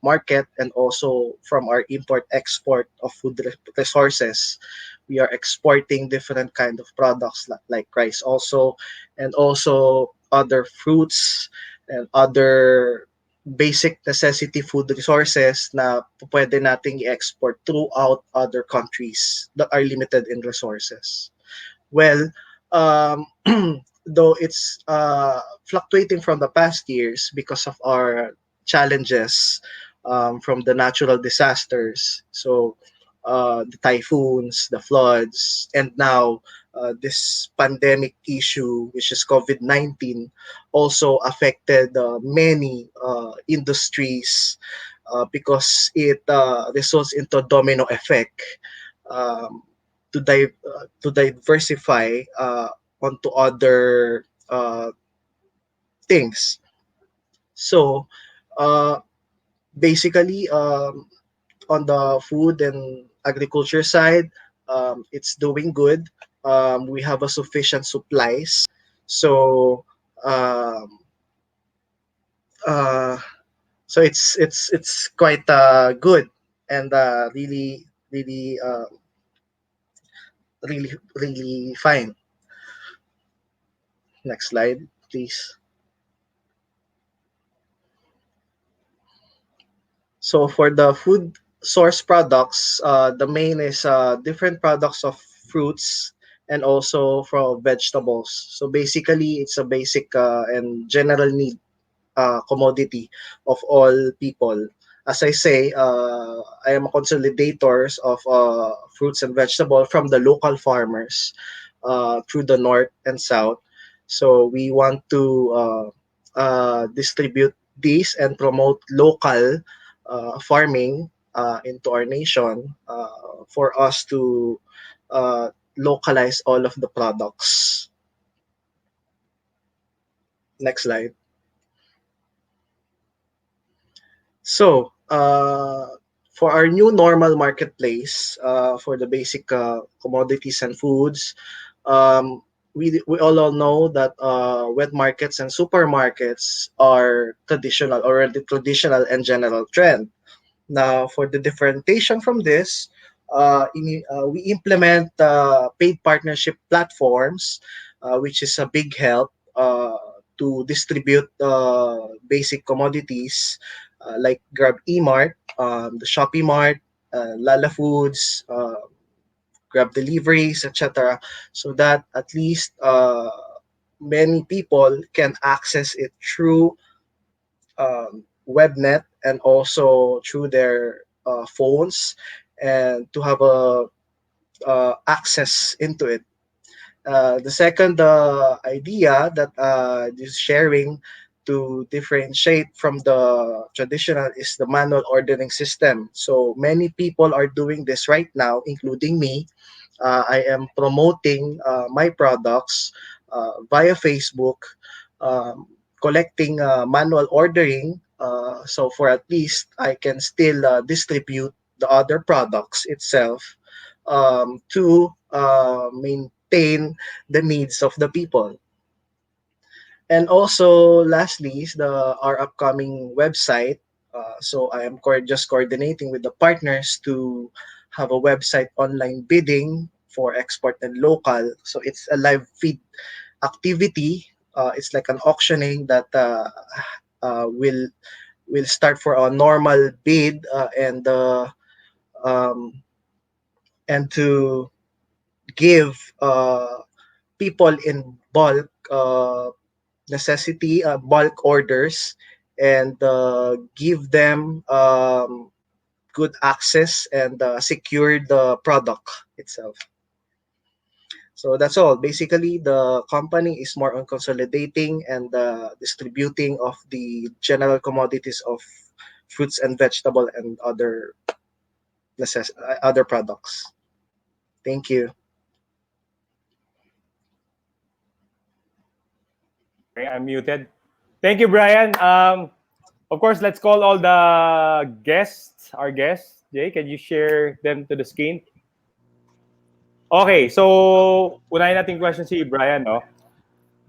market, and also from our import export of food resources. We are exporting different kind of products like rice also, and also other fruits and other basic necessity food resources na pwede nating i-export throughout other countries that are limited in resources. Well, um, though it's fluctuating from the past years because of our challenges from the natural disasters. So, the typhoons, the floods, and now this pandemic issue, which is COVID-19, also affected many industries because it results into domino effect. Um, to diversify onto other things. So uh, basically, on the food and agriculture side, it's doing good. We have a sufficient supplies. So um, uh, it's quite good and really fine. Next slide, please. So for the food source products, the main is different products of fruits and also from vegetables. So basically, it's a basic and general need commodity of all people. As I say, I am a consolidator of fruits and vegetables from the local farmers through the north and south. So we want to distribute these and promote local farming into our nation for us to localize all of the products. Next slide. So, for our new normal marketplace, for the basic commodities and foods, um, we all know that wet markets and supermarkets are traditional or the traditional and general trend. Now, for the differentiation from this, we implement paid partnership platforms, which is a big help to distribute basic commodities like Grab eMart, the Shopee Mart, Lala Foods, Grab deliveries, etc., so that at least many people can access it through webnet and also through their phones and to have a access into it. The second idea that is sharing to differentiate from the traditional is the manual ordering system. So many people are doing this right now, including me. I am promoting my products via Facebook, um, collecting manual ordering. So for at least I can still distribute the other products itself to maintain the needs of the people. And also, lastly, is the our upcoming website. So I am just coordinating with the partners to have a website online bidding for export and local. So it's a live feed activity. It's like an auctioning that will start for a normal bid um, and to give people in bulk necessity bulk orders and give them good access and secure the product itself. So that's all. Basically, the company is more on consolidating and distributing of the general commodities of fruits and vegetable and other products. Thank you. Okay, I'm muted. Thank you, Brian. Of course, let's call all the guests, our guests. Jay, can you share them to the screen? Okay, so unahin natin question si Brian, no?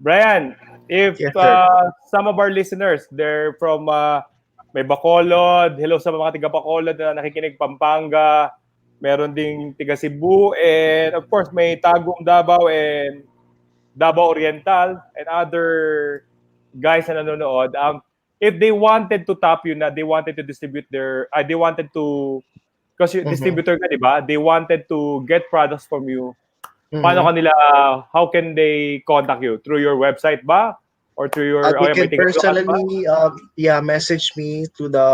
Brian, if Yes, sir. some of our listeners, they're from may Bacolod, hello sa mga tiga Bacolod na nakikinig, Pampanga, meron ding tiga Cebu, and of course may Tagum Davao and Davao Oriental and other guys na nanonood. if they wanted to tap you na they wanted to distribute they wanted to, because you distributor ka, di ba? They wanted to get products from you. Paano kanila, how can they contact you? Through your website ba? Or through your, They may can tigaluhan ba? personally message me to the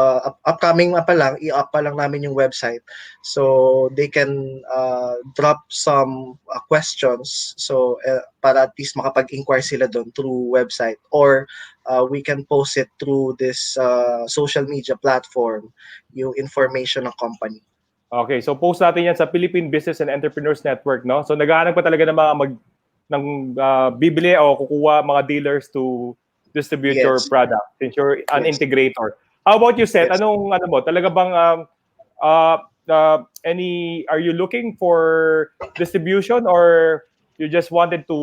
upcoming pa lang, i-up pa lang namin yung website. So they can drop some questions, so para at least makapag-inquire sila doon through website, or we can post it through this social media platform, yung information ng company. Okay, so post natin yan sa Philippine Business and Entrepreneurs Network, no? So naghahanap pa talaga ng mga bibili o kukuha mga dealers to distribute your Yes. product since you're an Yes. integrator. How about you, Seth? Yes. Anong ano mo? Talaga bang are you looking for distribution, or you just wanted to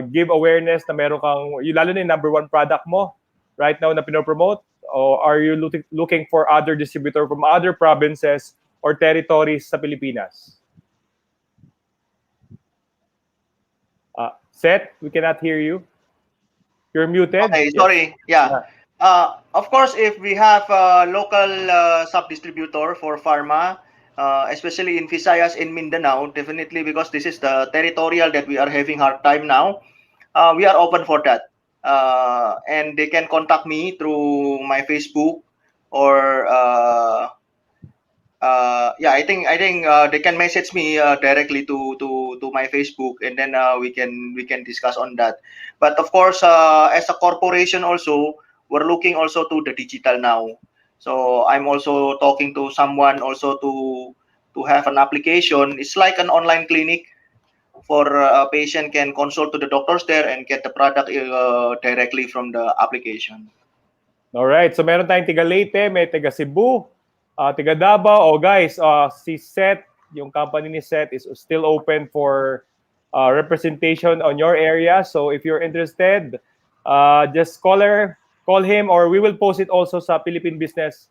give awareness na meron kang, lalo na yung number one product mo right now na pinopromote, or are you looking for other distributor from other provinces or territories sa Pilipinas? Seth, we cannot hear you. You're muted. Okay, Yes. sorry. Yeah. Of course, if we have a local sub-distributor for pharma, especially in Visayas and Mindanao, definitely, because this is the territorial that we are having hard time now, we are open for that. And they can contact me through my Facebook, or I think they can message me directly to my Facebook, and then we can discuss on that. But of course, as a corporation also, we're looking also to the digital now. So I'm also talking to someone also to have an application. It's like an online clinic for a patient can consult to the doctors there and get the product directly from the application. All right. So meron tayong tiga Leyte, may tiga Cebu, tiga Davao. Oh guys, si Seth, yung company ni Seth is still open for representation on your area. So if you're interested, just call him, or we will post it also sa Philippine Business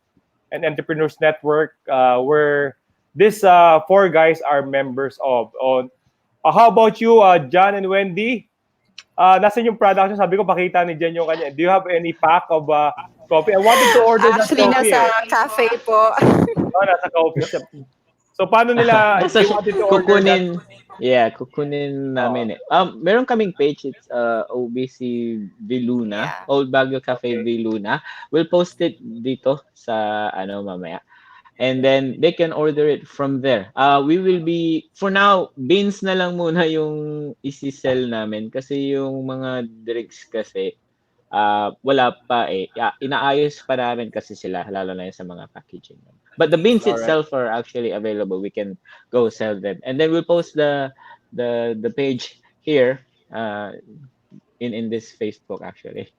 and Entrepreneurs Network, where these four guys are members of. How about you, John and Wendy? Nasaan yung production? Sabi ko, pakita ni Jen yung kanya. Do you have any pack of coffee? I wanted to order that Actually, coffee. nasa cafe po. Nasa coffee shop. So, paano nila, if you wanted to order that? Kukunin namin eh. Meron kaming page, it's OBC Viluna, Yeah. Old Baguio Cafe Okay. Viluna. We'll post it dito sa mamaya. And then they can order it from there. We will be, for now, beans na lang muna yung isi-sell namin kasi yung mga drinks kasi wala pa eh. Inaayos pa namin kasi sila, lalo na yun sa mga packaging. But the beans Alright. itself are actually available. We can go sell them. And then we'll post the page here in this Facebook actually.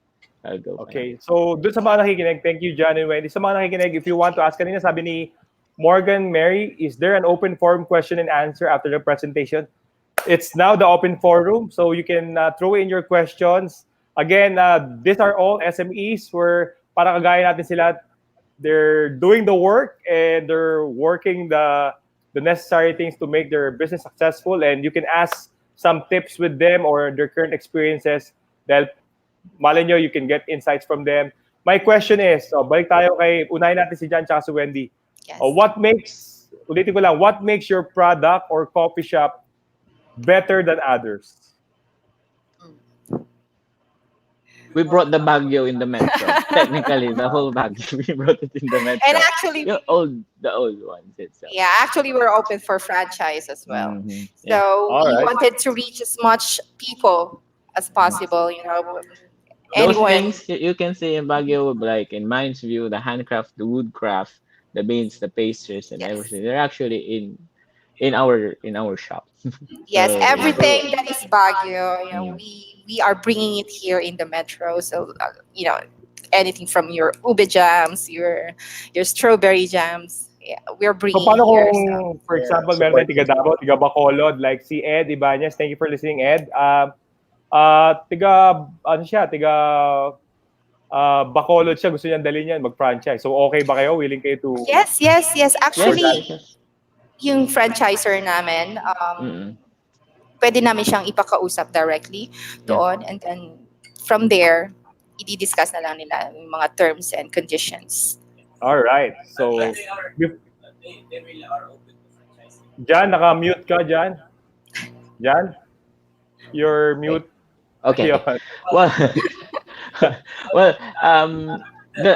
I'll go. Okay. So, dun sa mga nakikinig, thank you, John and Wendy. Sa mga nakikinig, if you want to ask, kanina sabi ni Morgan Mary, is there an open forum question and answer after the presentation? It's now the open forum, so you can throw in your questions. Again, these are all SMEs where para kagaya natin sila, they're doing the work and they're working the necessary things to make their business successful, and you can ask some tips with them or their current experiences dahil malay nyo, you can get insights from them. My question is, balik tayo unahin natin si Jan tsaka si Wendy. Yes. Ulitin ko lang, what makes your product or coffee shop better than others? We brought the Baguio in the metro. Technically, the whole Baguio, we brought it in the metro. And actually, the old ones itself. yeah, actually, we're open for franchise as well. Mhm. So All we right. wanted to reach as much people as possible. Those Anyone. things you can see in Baguio, like in Mind's View, the handcraft, the woodcraft, the beans, the pastries, and Yes. everything. They're actually in our shop. Yes, So, everything that is Baguio, Mm. we are bringing it here in the metro. So anything from your ube jams, your strawberry jams, we're So, bringing paano it here. kung, for example, Yeah, meron tayong tiga Davao, tiga Bacolod, like si Ed Ibanez, thank you for listening, Ed. Tiga Bacolod siya, gusto niyang dalhin yan, mag-franchise. So, okay ba kayo? Willing kayo to... Yes. Actually, yes. yung franchiser namin, Mm-mm. pwede namin siyang ipakausap directly doon, and then from there, i-discuss na lang nila yung mga terms and conditions. All right. So, Jan, naka-mute ka, Jan. Jan, you're mute. Okay. Ayun. Well, well,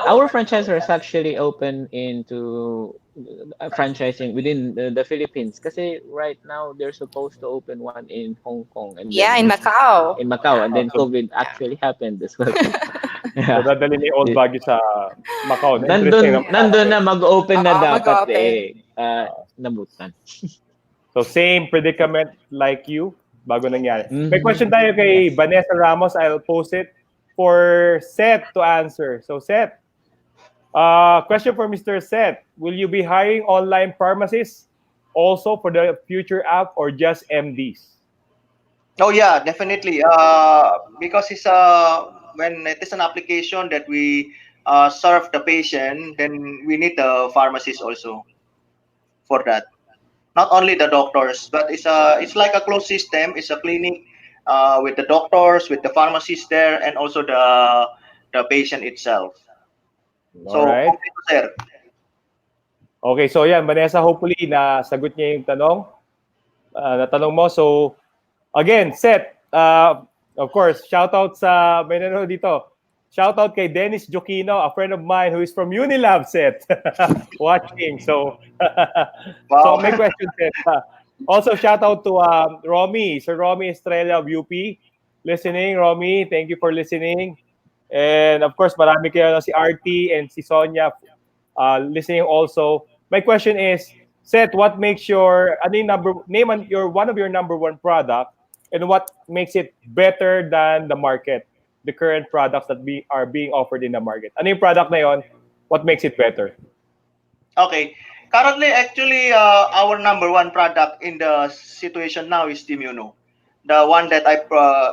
our franchisor is actually open into franchising within the Philippines. Kasi right now they're supposed to open one in Hong Kong and Yeah, then in Macau. in Macau, and then So, COVID actually happened as well. so Yeah. dadali ni Old Baguio sa Macau. Nandun, Interesting. nandun na mag-open na Oo, dapat mag-open. nabutan. So, same predicament like you, bago nangyari. May Mhm. question tayo kay Yes. Vanessa Ramos. I'll post it for Seth to answer. So, Seth, question for Mr. Seth. Will you be hiring online pharmacists also for the future app or just MDs? Oh yeah, definitely. Because it's when it is an application that we serve the patient, then we need the pharmacist also for that. Not only the doctors, but it's like a closed system. It's a clinic with the doctors, with the pharmacist there, and also the patient itself. All So, right. kompleto, sir. Okay, so yan, Vanessa, hopefully nasagot niya yung tanong. Natanong mo. So, again, Seth, of course, shoutout sa, may nanonood dito. Shoutout kay Dennis Joquino, a friend of mine who is from Unilab, Seth, watching. So, so Wow. may question, Seth. Also, shoutout to Romy, Sir Romy Estrella of UP, listening. Romy, thank you for listening. And of course, marami kayo si RT and si Sonia listening also. My question is, Seth, what makes your one of your number one product, and what makes it better than the market, the current products that are being offered in the market? Ano yung product na yon? What makes it better? Okay. Currently, actually, our number one product in the situation now is STIMUNO, the one that I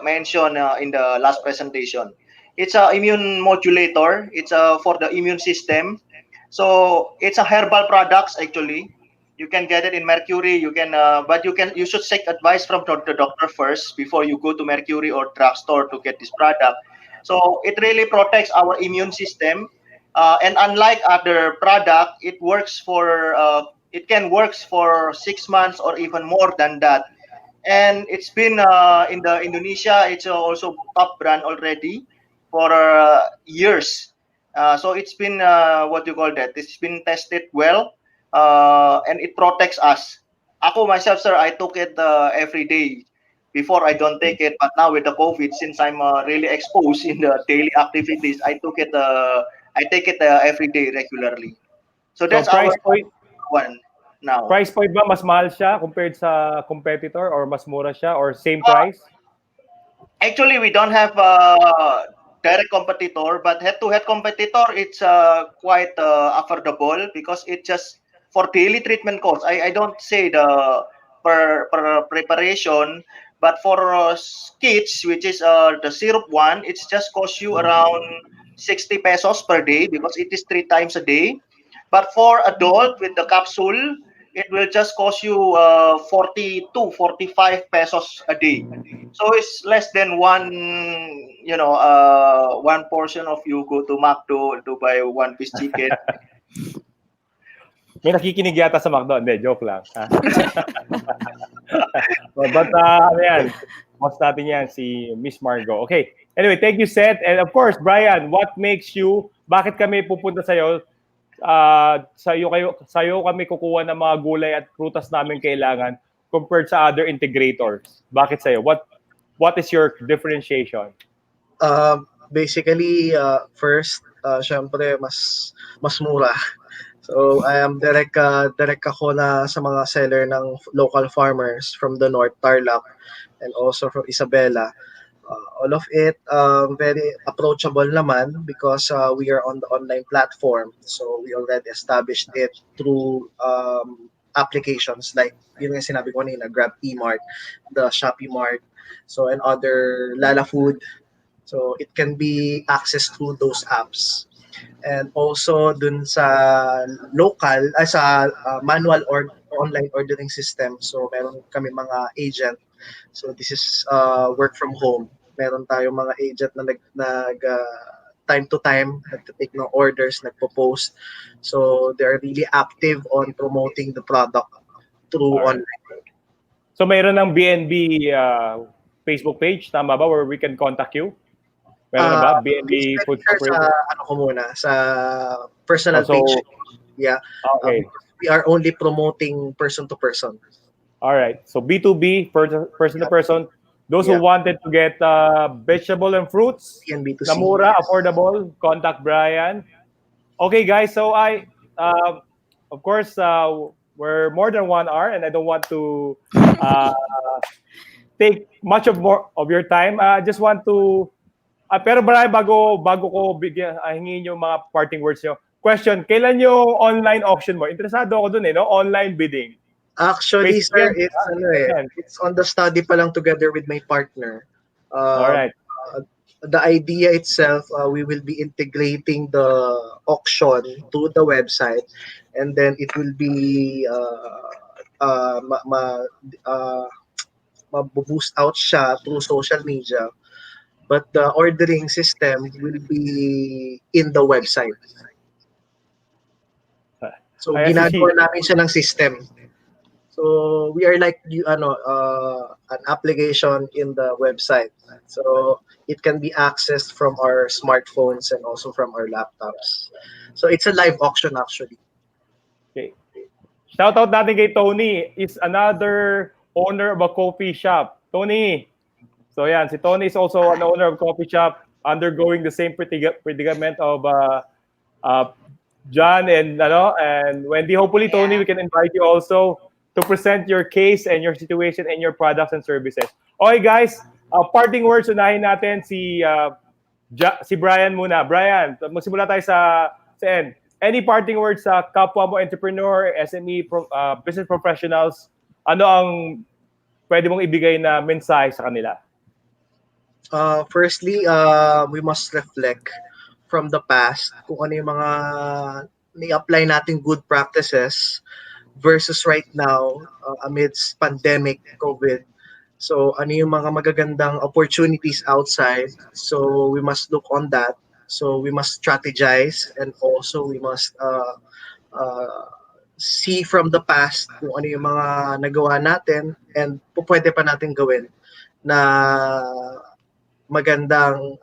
mentioned in the last presentation. It's a immune modulator. It's for the immune system. So it's a herbal products actually. You can get it in Mercury. You can, but you should seek advice from the doctor first before you go to Mercury or drugstore to get this product. So it really protects our immune system. And unlike other product, it can works for 6 months or even more than that. And it's been in the Indonesia. It's also top brand already for years. So it's been what you call that? It's been tested well, and it protects us. Ako myself, sir, I took it every day. Before I don't take it, but now with the COVID, since I'm really exposed in the daily activities, I take it every day regularly. So So that's our price point, one now. price point ba mas mahal siya compared sa competitor, or mas mura siya, or same price? Actually, we don't have direct competitor, but head-to-head competitor, it's quite affordable because it just for daily treatment costs. I don't say the per preparation, but for kids, which is the syrup one, it's just cost you around 60 pesos per day because it is 3 times a day. But for adult with the capsule, it will just cost you 40 to 45 pesos a day. So it's less than one portion of you go to McDo to buy one piece chicken. May nakikinig yata sa McDo. Hindi, joke lang. But ano yan? Boss natin yan, si Miss Margo. Okay. Anyway, thank you, Seth. And of course, Brian, bakit kami pupunta sa'yo? Sa'yo kami kukuha ng mga gulay at prutas namin kailangan compared sa other integrators. Bakit sa'yo? What is your differentiation? Basically, first, syempre, mas mura. So, I am direct ako na sa mga seller ng local farmers from the North, Tarlac, and also from Isabela. All of it very approachable naman because we are on the online platform. So, we already established it through applications like, yun nga sinabi ko kanina, Grab E-Mart, the Shopee Mart, so, and other Lala Food. So, it can be accessed through those apps. And also dun sa local, sa manual or online ordering system. So meron kami mga agent. So this is work from home. Meron tayong mga agent na time to time, nagtitake ng orders, nagpo-post. So they're really active on promoting the product through Alright. online. So mayroon ng BNB Facebook page, tama ba, where we can contact you? Meron na ba? BNB Basically, Food sir, sa Corporation? ano ko muna, sa personal Oh, so, page. Yeah. okay. We are only promoting person to person. All right. So B2B, person to person. Those who Yeah. wanted to get vegetable and fruits, And B2C. na mura, affordable, contact Brian. Okay, guys. So of course, we're more than 1 hour, and I don't want to take much more of your time. I just want to, pero Brian, bago ko bigyan, hingin yung mga parting words nyo. Question, kailan yung online auction mo? Interesado ako dun no? Online bidding. Actually, Facebook sir, yan. it's on the study pa lang together with my partner. All right. The idea itself, we will be integrating the auction to the website, and then it will be boost out siya through social media. But the ordering system will be in the website. So I see. ginagawa namin siya ng system. So we are like an application in the website. So it can be accessed from our smartphones and also from our laptops. So it's a live auction actually. Okay. Shout out natin kay Tony. Is another owner of a coffee shop. Tony. So yan, si Tony is also an owner of a coffee shop, undergoing the same predicament of John and Wendy. Hopefully, Tony, we can invite you also to present your case and your situation and your products and services. Okay, guys, parting words, unahin natin si Brian muna. Brian, magsimula tayo sa end. Any parting words sa kapwa mo entrepreneur, SME, business professionals? Ano ang pwede mong ibigay na mensahe sa kanila? Firstly, we must reflect from the past kung ano yung mga ni-apply nating good practices versus right now amidst pandemic, COVID. So ano yung mga magagandang opportunities outside. So we must look on that. So we must strategize, and also we must see from the past kung ano yung mga nagawa natin and pwede pa natin gawin na magandang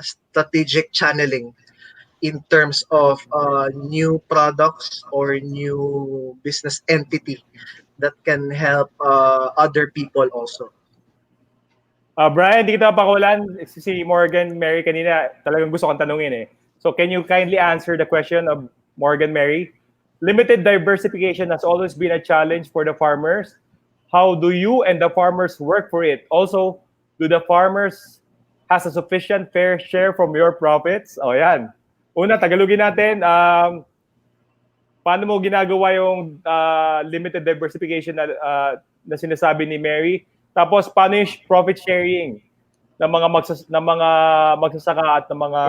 strategic channeling in terms of new products or new business entity that can help other people also. Brian, di kita pakulan. Si Morgan Mary kanina, talagang gusto kong tanungin eh. So can you kindly answer the question of Morgan Mary? Limited diversification has always been a challenge for the farmers. How do you and the farmers work for it? Also, do the farmers has a sufficient fair share from your profits? O yan. Una, Tagalogin natin. Paano mo ginagawa yung limited diversification na sinasabi ni Mary? Tapos, paano yung profit sharing ng mga magsasaka at ng mga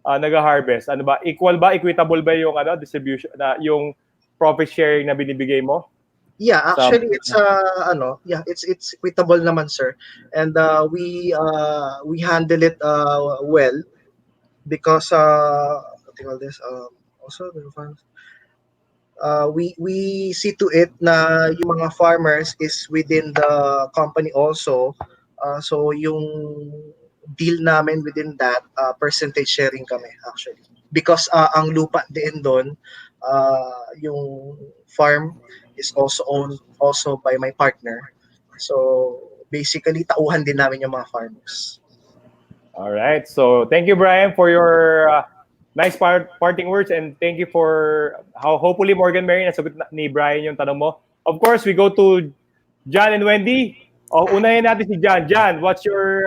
nag-harvest? Ano ba? Equal ba? Equitable ba yung distribution, yung profit sharing na binibigay mo? Yeah, actually it's it's equitable naman, sir. And we handle it well because what do you call this? Also the farms. We see to it na yung mga farmers is within the company also. So yung deal namin within that percentage sharing kami actually. Because ang lupa din doon, yung farm is also owned also by my partner. So basically tauhan din namin yung mga farmers. All right. So thank you, Brian, for your nice parting words, and thank you for how hopefully Morgan Mary nasagot ni Brian yung tanong mo. Of course, we go to John and Wendy. Unahin natin si John. John, what's your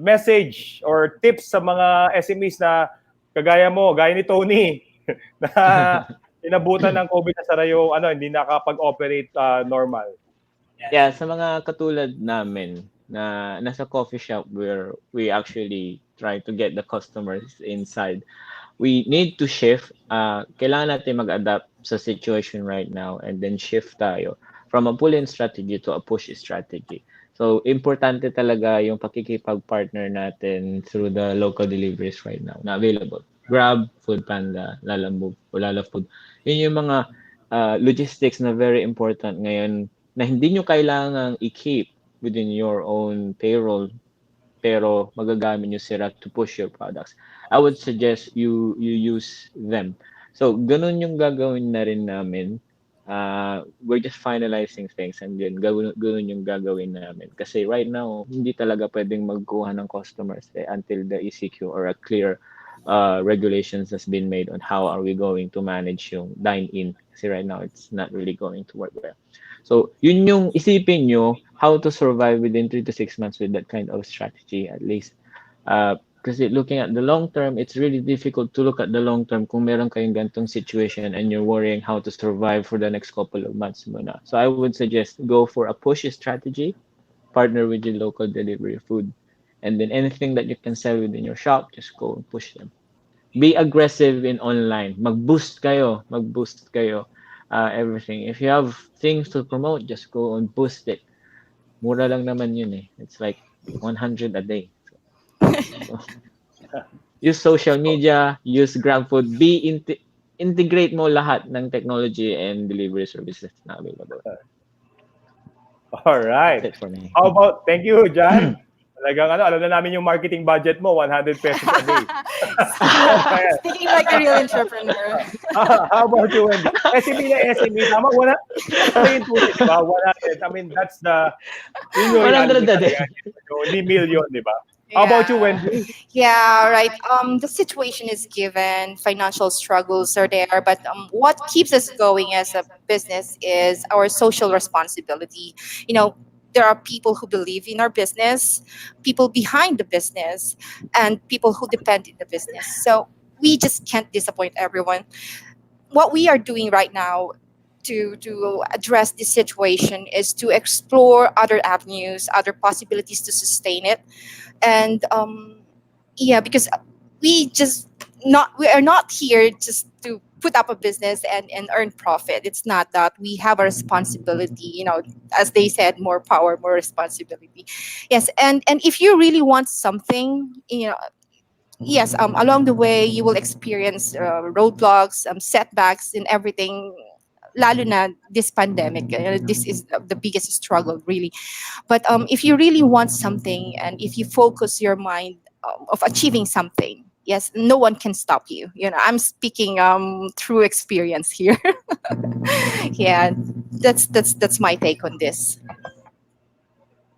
message or tips sa mga SMEs na kagaya mo, gaya ni Tony, na inabutan ng COVID na sarayo, hindi nakapag-operate normal? Yeah, sa mga katulad namin na nasa coffee shop where we actually try to get the customers inside, we need to shift. Kailangan natin mag-adapt sa situation right now and then shift tayo from a pull-in strategy to a push strategy. So, importante talaga yung pakikipag-partner natin through the local deliveries right now na available. Grab, Foodpanda, Lalamove, o Lala Food. Yun yung mga logistics na very important ngayon na hindi nyo kailangang i-keep within your own payroll pero magagamit nyo sila to push your products. I would suggest you use them. So, ganun yung gagawin na rin namin. We're just finalizing things and then ganun yung gagawin namin. Kasi right now, hindi talaga pwedeng magkuha ng customers until the ECQ or a clear regulations has been made on how are we going to manage yung dine-in. Kasi right now, it's not really going to work well. So, yun yung isipin nyo how to survive within 3 to 6 months with that kind of strategy at least. Kasi looking at the long term, it's really difficult to look at the long term kung meron kayong gantong situation and you're worrying how to survive for the next couple of months muna. So I would suggest go for a push strategy, partner with your local delivery food, and then anything that you can sell within your shop, just go and push them. Be aggressive in online. Mag-boost kayo. Everything. If you have things to promote, just go and boost it. Mura lang naman yun eh. It's like 100 a day. So, use social media, use GrabFood, integrate mo lahat ng technology and delivery services na available. All right. That's it for me. How about, thank you, John. Talagang alam na namin yung marketing budget mo, 100 pesos a day. Speaking like a real entrepreneur. How about you, Wendy? SME na SME, tama? Wala. Di ba? 100. I mean, that's the... 100 a day. Hindi million, di ba? How about you, Wendy? Yeah, right. The situation is given, financial struggles are there, but what keeps us going as a business is our social responsibility. You know, there are people who believe in our business, people behind the business, and people who depend in the business. So we just can't disappoint everyone. What we are doing right now to address this situation is to explore other avenues, other possibilities to sustain it. And yeah, because we are not here just to put up a business and earn profit. It's not that. We have a responsibility, you know, as they said, more power, more responsibility. Yes, and if you really want something, you know, yes, along the way you will experience roadblocks, setbacks and everything. Lalo na this pandemic, this is the biggest struggle really. But if you really want something and if you focus your mind of achieving something, yes, no one can stop you. You know, I'm speaking through experience here. Yeah, that's my take on this.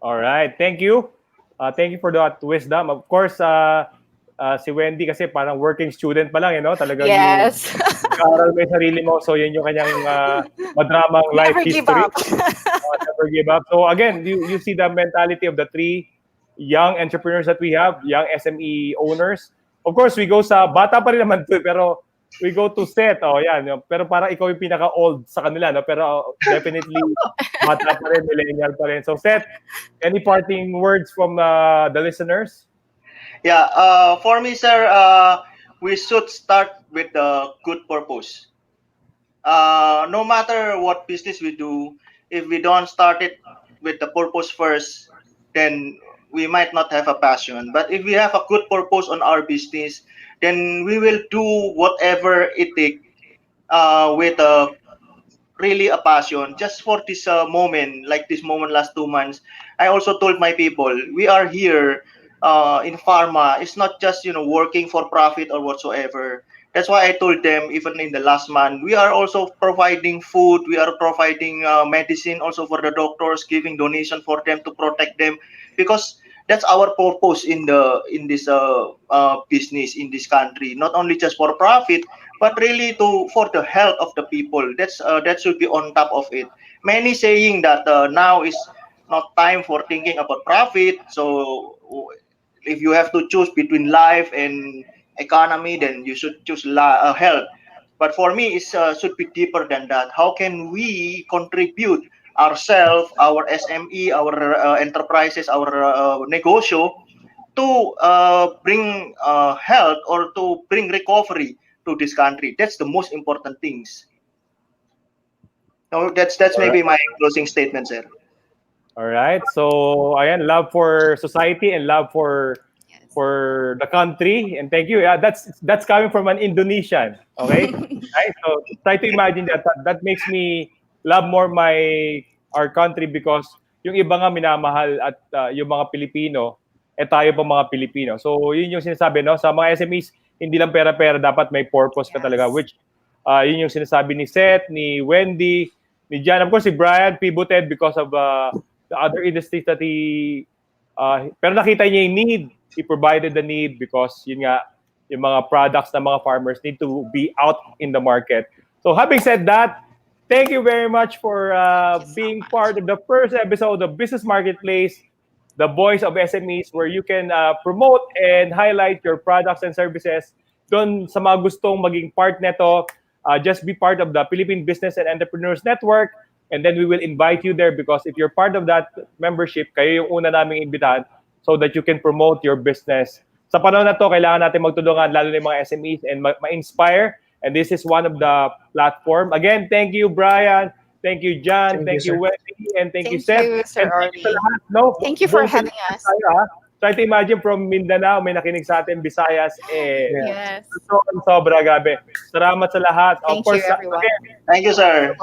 All right. Thank you. Thank you for that wisdom. Of course, si Wendy kasi parang working student pa lang, you know? Talagang Yes. nag-aaral mo yung sarili mo. So, yun yung kanyang madramang life Never give history. up. Never give up. So, again, you see the mentality of the three young entrepreneurs that we have, young SME owners. Of course, we go sa, bata pa rin naman to, pero we go to Seth. Oh, yan. Pero parang ikaw yung pinaka-old sa kanila, no? Pero definitely, bata pa rin, millennial pa rin. So, Seth, any parting words from the listeners? Yeah, for me, sir, we should start with the good purpose. No matter what business we do, if we don't start it with the purpose first, then we might not have a passion. But if we have a good purpose on our business, then we will do whatever it takes with really a passion just for this moment, like this moment last 2 months. I also told my people, we are here in pharma. It's not just, you know, working for profit or whatsoever. That's why I told them, even in the last month, we are also providing food, we are providing medicine also for the doctors, giving donation for them to protect them, because that's our purpose in this business in this country. Not only just for profit, but really to for the health of the people. That should be on top of it. Many saying that now is not time for thinking about profit. So if you have to choose between life and economy, then you should choose health. But for me, it should be deeper than that. How can we contribute ourselves, our SME, our enterprises, our negosyo to bring health or to bring recovery to this country? That's the most important things. No, that's maybe my closing statement, sir. All right. So, ayan, love for society and love for Yes. the country. And thank you. Yeah, that's coming from an Indonesian. Okay. Right. So try to imagine that. That makes me love more our country because yung iba nga minamahal at yung mga Pilipino, tayo pa mga Pilipino. So yun yung sinasabi, no? Sa mga SMEs, hindi lang pera-pera, dapat may purpose ka talaga, Yes. which yun yung sinasabi ni Seth, ni Wendy, ni Jan. Of course, si Brian pivoted because of the other industries that pero nakita niya yung need. He provided the need because yun nga, yung mga products ng mga farmers need to be out in the market. So having said that, thank you very much for Thank you so being much. part of the first episode of Business Marketplace, the voice of SMEs, where you can promote and highlight your products and services. Doon sa mga gustong maging part neto, just be part of the Philippine Business and Entrepreneurs Network, and then we will invite you there because if you're part of that membership, kayo yung una naming imbitahan so that you can promote your business. Sa panahon na to, kailangan natin magtulungan, lalo na yung mga SMEs, and ma-inspire. And this is one of the platform. Again, thank you, Brian. Thank you, John. Thank Thank you, you, sir. Wendy. And thank you, Thank Seth. you, Sir And thank you sa Arnie. lahat. No? Thank you for Buong having Pilipinas us. tayo, ha? Try to imagine from Mindanao, may nakinig sa atin, Visayas, Yeah. Yes. sobra, grabe. Salamat sa lahat. Of Thank you, course, everyone. again, Thank you, sir.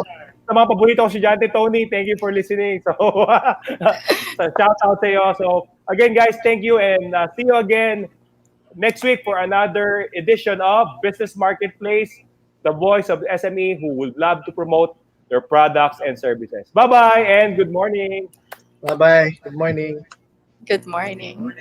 sa mga paborito ko estudyante, Tony, thank you for listening. So, shout out sa iyo. So, again, guys, thank you and see you again next week for another edition of Business Marketplace, the voice of the SME who would love to promote their products and services. Bye-bye and good morning. Bye-bye. Good morning. Good morning.